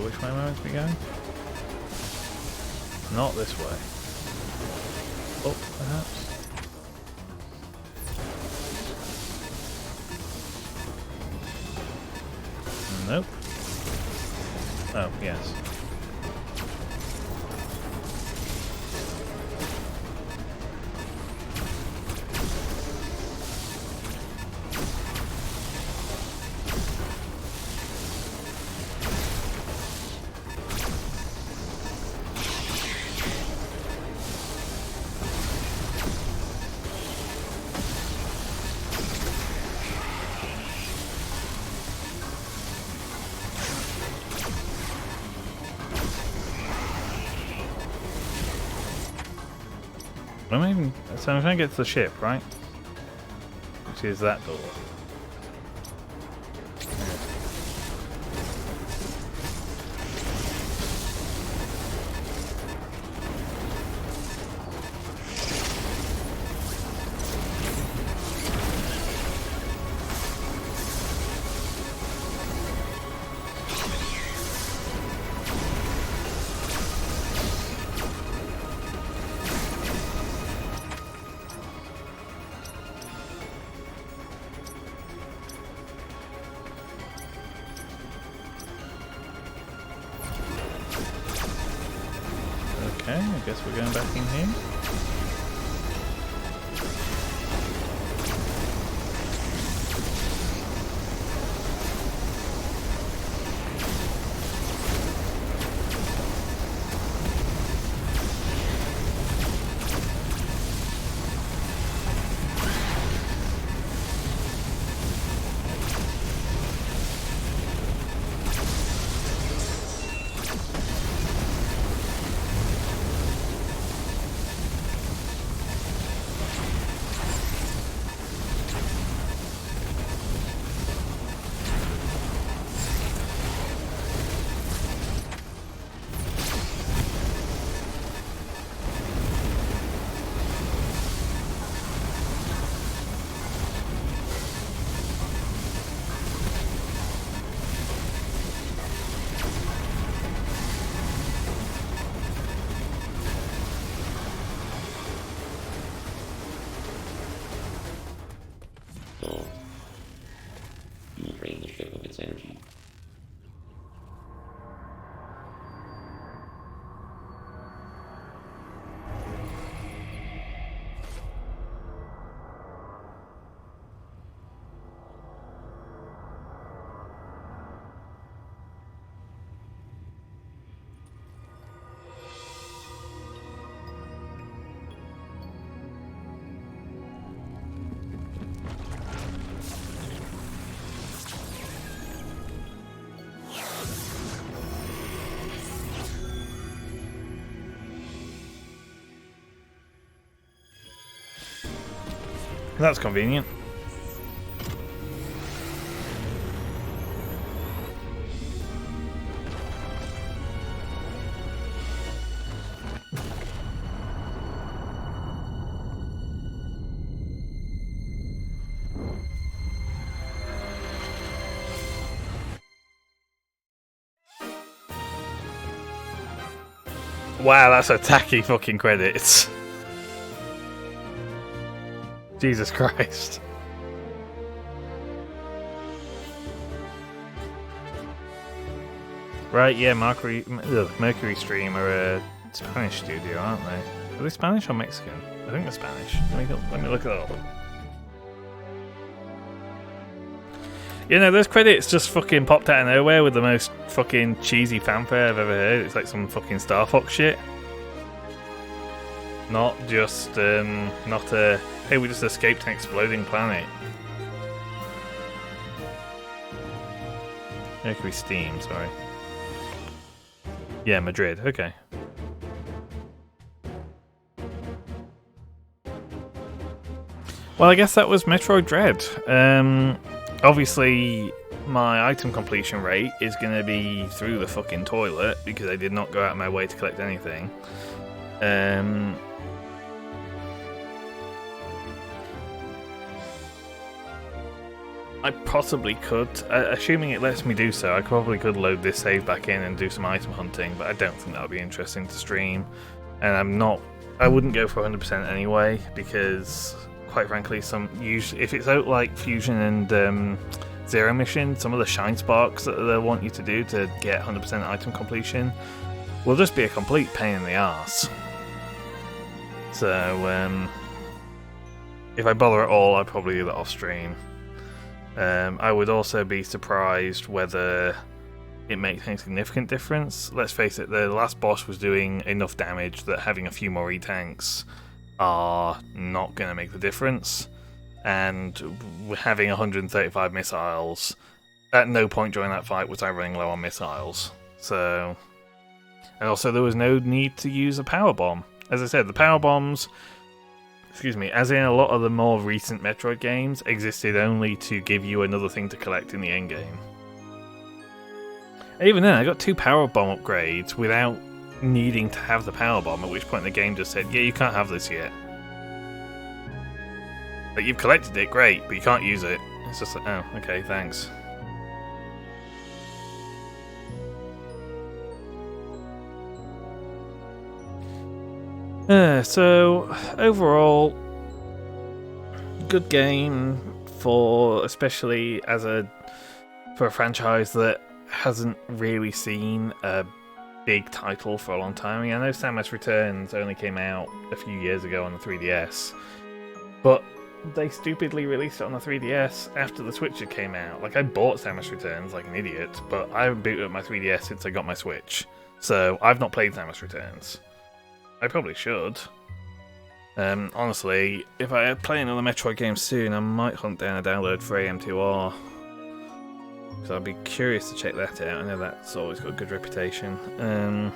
Which way am I meant to be going? Not this way. Up, perhaps? Nope. Oh, yes. So I'm trying to get to the ship, right? Which is that door. Okay, I guess we're going back in here. So, you will drain the ship of its energy. That's convenient. Wow, that's a tacky fucking credits. Jesus Christ. Right, yeah, Mercury Stream are a Spanish studio, aren't they? Are they Spanish or Mexican? I think they're Spanish. Let me look it up. You know, those credits just fucking popped out of nowhere with the most fucking cheesy fanfare I've ever heard. It's like some fucking Star Fox shit. Not just, not a, hey, we just escaped an exploding planet. Mercury Steam, sorry. Yeah, Madrid, okay. Well, I guess that was Metroid Dread. Obviously, my item completion rate is going to be through the fucking toilet because I did not go out of my way to collect anything. I possibly could, assuming it lets me do so, I probably could load this save back in and do some item hunting, but I don't think that would be interesting to stream. And I wouldn't go for 100% anyway, because quite frankly, if it's out like Fusion and Zero Mission, some of the shine sparks that they want you to do to get 100% item completion will just be a complete pain in the arse. So, if I bother at all, I'd probably do that off stream. I would also be surprised whether it makes any significant difference. Let's face it, the last boss was doing enough damage that having a few more E-tanks are not going to make the difference. And having 135 missiles, at no point during that fight was I running low on missiles. So, and also there was no need to use a power bomb. As I said, the power bombs, as in a lot of the more recent Metroid games, existed only to give you another thing to collect in the endgame. Even then, I got 2 power bomb upgrades without needing to have the power bomb, at which point the game just said, yeah, you can't have this yet. Like, you've collected it, great, but you can't use it. It's just like, oh, okay, thanks. So, overall, good game especially for a franchise that hasn't really seen a big title for a long time. I mean, I know Samus Returns only came out a few years ago on the 3DS, but they stupidly released it on the 3DS after the Switch had came out. Like, I bought Samus Returns like an idiot, but I haven't booted up my 3DS since I got my Switch. So, I've not played Samus Returns. I probably should. Honestly, if I play another Metroid game soon, I might hunt down a download for AM2R. Because I'd be curious to check that out. I know that's always got a good reputation.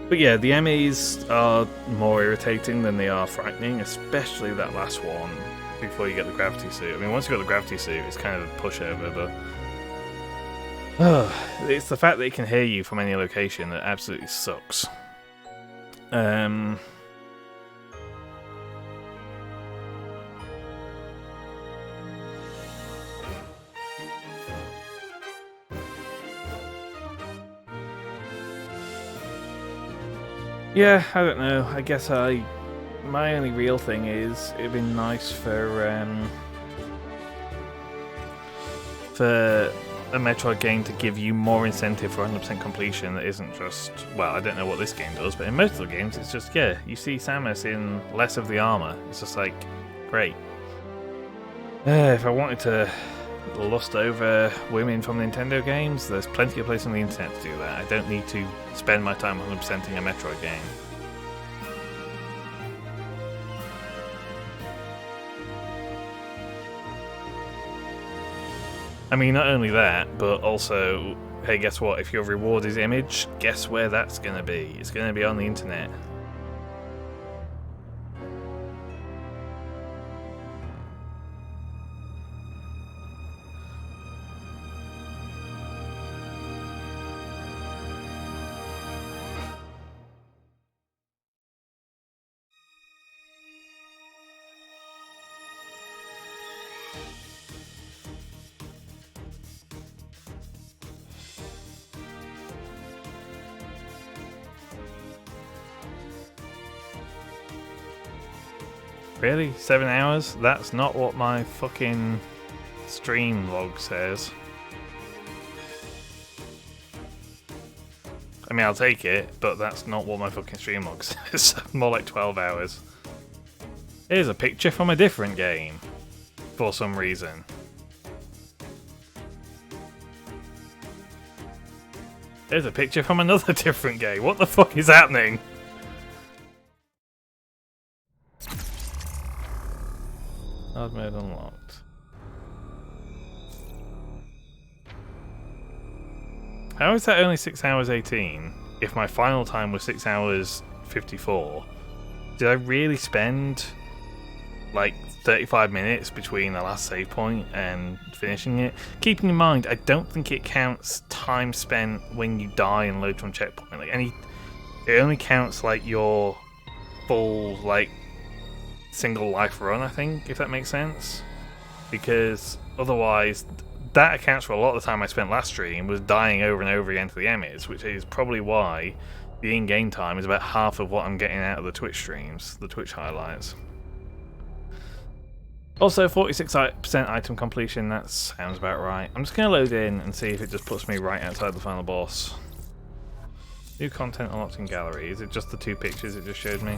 But yeah, the Emmys are more irritating than they are frightening, especially that last one before you get the gravity suit. I mean, once you got the gravity suit, it's kind of a pushover, but it's the fact that it can hear you from any location that absolutely sucks. Yeah, I don't know. I guess my only real thing is it'd be nice for a Metroid game to give you more incentive for 100% completion that isn't just, well, I don't know what this game does, but in most of the games it's just, yeah, you see Samus in less of the armor. It's just like, great. If I wanted to lust over women from Nintendo games, there's plenty of places on the internet to do that. I don't need to spend my time 100%ing a Metroid game. I mean, not only that, but also, hey, guess what? If your reward is image, guess where that's going to be? It's going to be on the internet. Really? 7 hours? That's not what my fucking stream log says. I mean, I'll take it, but that's not what my fucking stream log says. More like 12 hours. Here's a picture from a different game. For some reason. Here's a picture from another different game. What the fuck is happening? Hard mode unlocked. How is that only 6 hours 18 if my final time was 6 hours 54? Did I really spend like 35 minutes between the last save point and finishing it? Keeping in mind, I don't think it counts time spent when you die and load from checkpoint. Like it only counts like your full like single life run, I think, if that makes sense. Because otherwise, that accounts for a lot of the time I spent last stream was dying over and over again to the Emmys, which is probably why the in-game time is about half of what I'm getting out of the Twitch streams, the Twitch highlights. Also, 46% item completion, that sounds about right. I'm just going to load in and see if it just puts me right outside the final boss. New content unlocked in gallery. Is it just the 2 pictures it just showed me?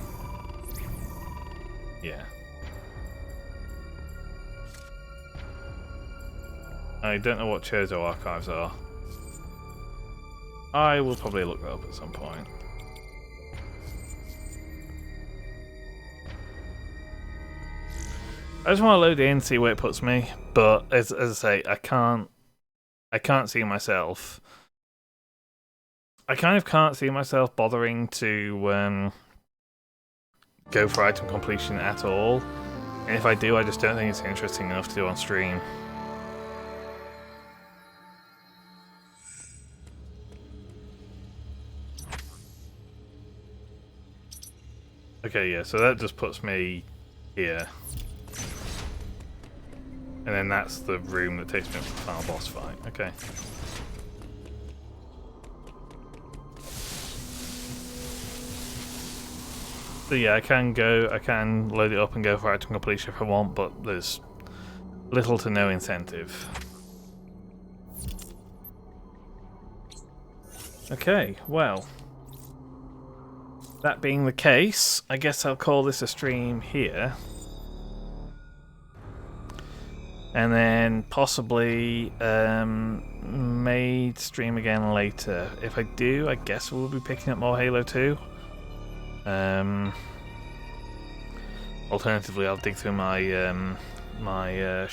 Yeah. I don't know what Chozo archives are. I will probably look that up at some point. I just want to load in, see where it puts me, but as I say, I can't see myself. I kind of can't see myself bothering to go for item completion at all, and if I do, I just don't think it's interesting enough to do on stream. Okay, yeah, so that just puts me here. And then that's the room that takes me up to the final boss fight. Okay. So yeah, I can load it up and go for item completion if I want, but there's little to no incentive. Okay, well, that being the case, I guess I'll call this a stream here. And then possibly may stream again later. If I do, I guess we'll be picking up more Halo 2. Alternatively, I'll dig through my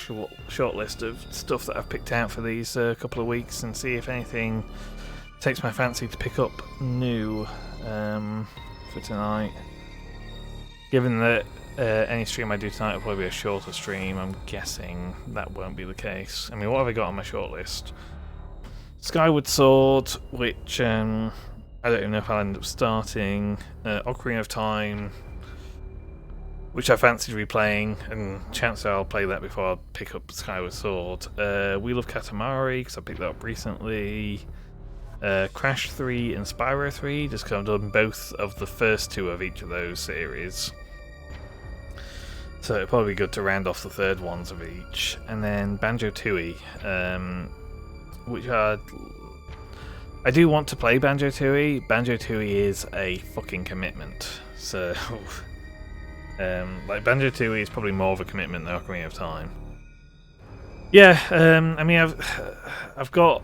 short list of stuff that I've picked out for these couple of weeks and see if anything takes my fancy to pick up new for tonight. Given that any stream I do tonight will probably be a shorter stream, I'm guessing that won't be the case. I mean, what have I got on my shortlist? Skyward Sword, which I don't even know if I'll end up starting. Ocarina of Time, which I fancied replaying, and chances are I'll play that before I pick up Skyward Sword. Wheel of Katamari, because I picked that up recently. Crash 3 and Spyro 3, just because I've done both of the first two of each of those series. So it'll probably be good to round off the third ones of each. And then Banjo-Tooie, which I do want to play Banjo-Tooie. Banjo-Tooie is a fucking commitment. So, like Banjo-Tooie is probably more of a commitment than Ocarina of Time. Yeah, I mean, I've got...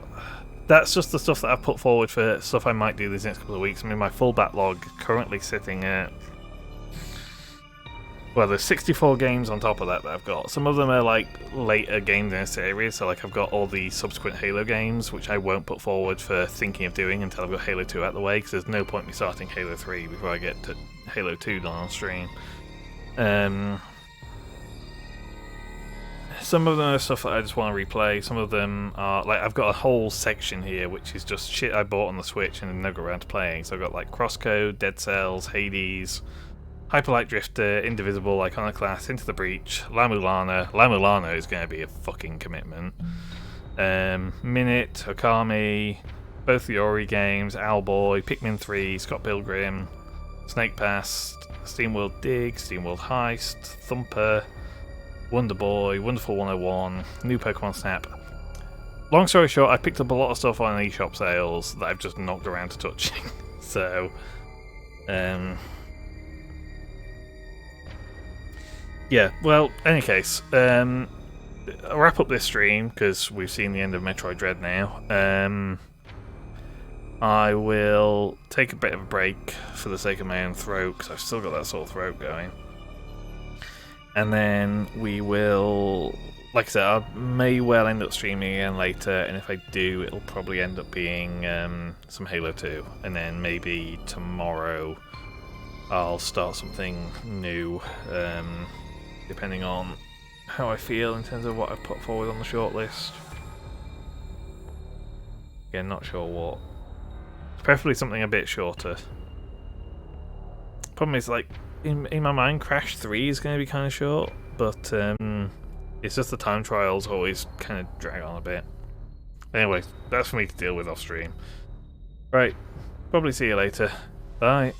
That's just the stuff that I've put forward for stuff I might do these next couple of weeks. I mean, my full backlog currently sitting at... Well, there's 64 games on top of that I've got. Some of them are like later games in a series, so like I've got all the subsequent Halo games, which I won't put forward for thinking of doing until I've got Halo 2 out of the way, because there's no point in me starting Halo 3 before I get to Halo 2 done on stream. Some of them are stuff that I just want to replay. Some of them are like I've got a whole section here which is just shit I bought on the Switch and never got around to playing. So I've got like Crosscode, Dead Cells, Hades, Hyperlight Drifter, Indivisible, Iconoclast, Into the Breach, La Mulana. La Mulana is going to be a fucking commitment. Minute, Okami, both the Ori games, Owlboy, Pikmin 3, Scott Pilgrim, Snake Pass, SteamWorld Dig, SteamWorld Heist, Thumper, Wonder Boy, Wonderful 101, New Pokemon Snap. Long story short, I picked up a lot of stuff on eShop sales that I've just not got around to touching. So, yeah, well, any case, I'll wrap up this stream because we've seen the end of Metroid Dread now. I will take a bit of a break for the sake of my own throat because I've still got that sore throat going. And then we will, like I said, I may well end up streaming again later, and if I do, it'll probably end up being some Halo 2. And then maybe tomorrow I'll start something new, depending on how I feel in terms of what I've put forward on the shortlist. Again, not sure what. Preferably something a bit shorter. Problem is, like, in my mind, Crash 3 is going to be kind of short, but it's just the time trials always kind of drag on a bit. Anyway, that's for me to deal with off stream. Right, probably see you later. Bye.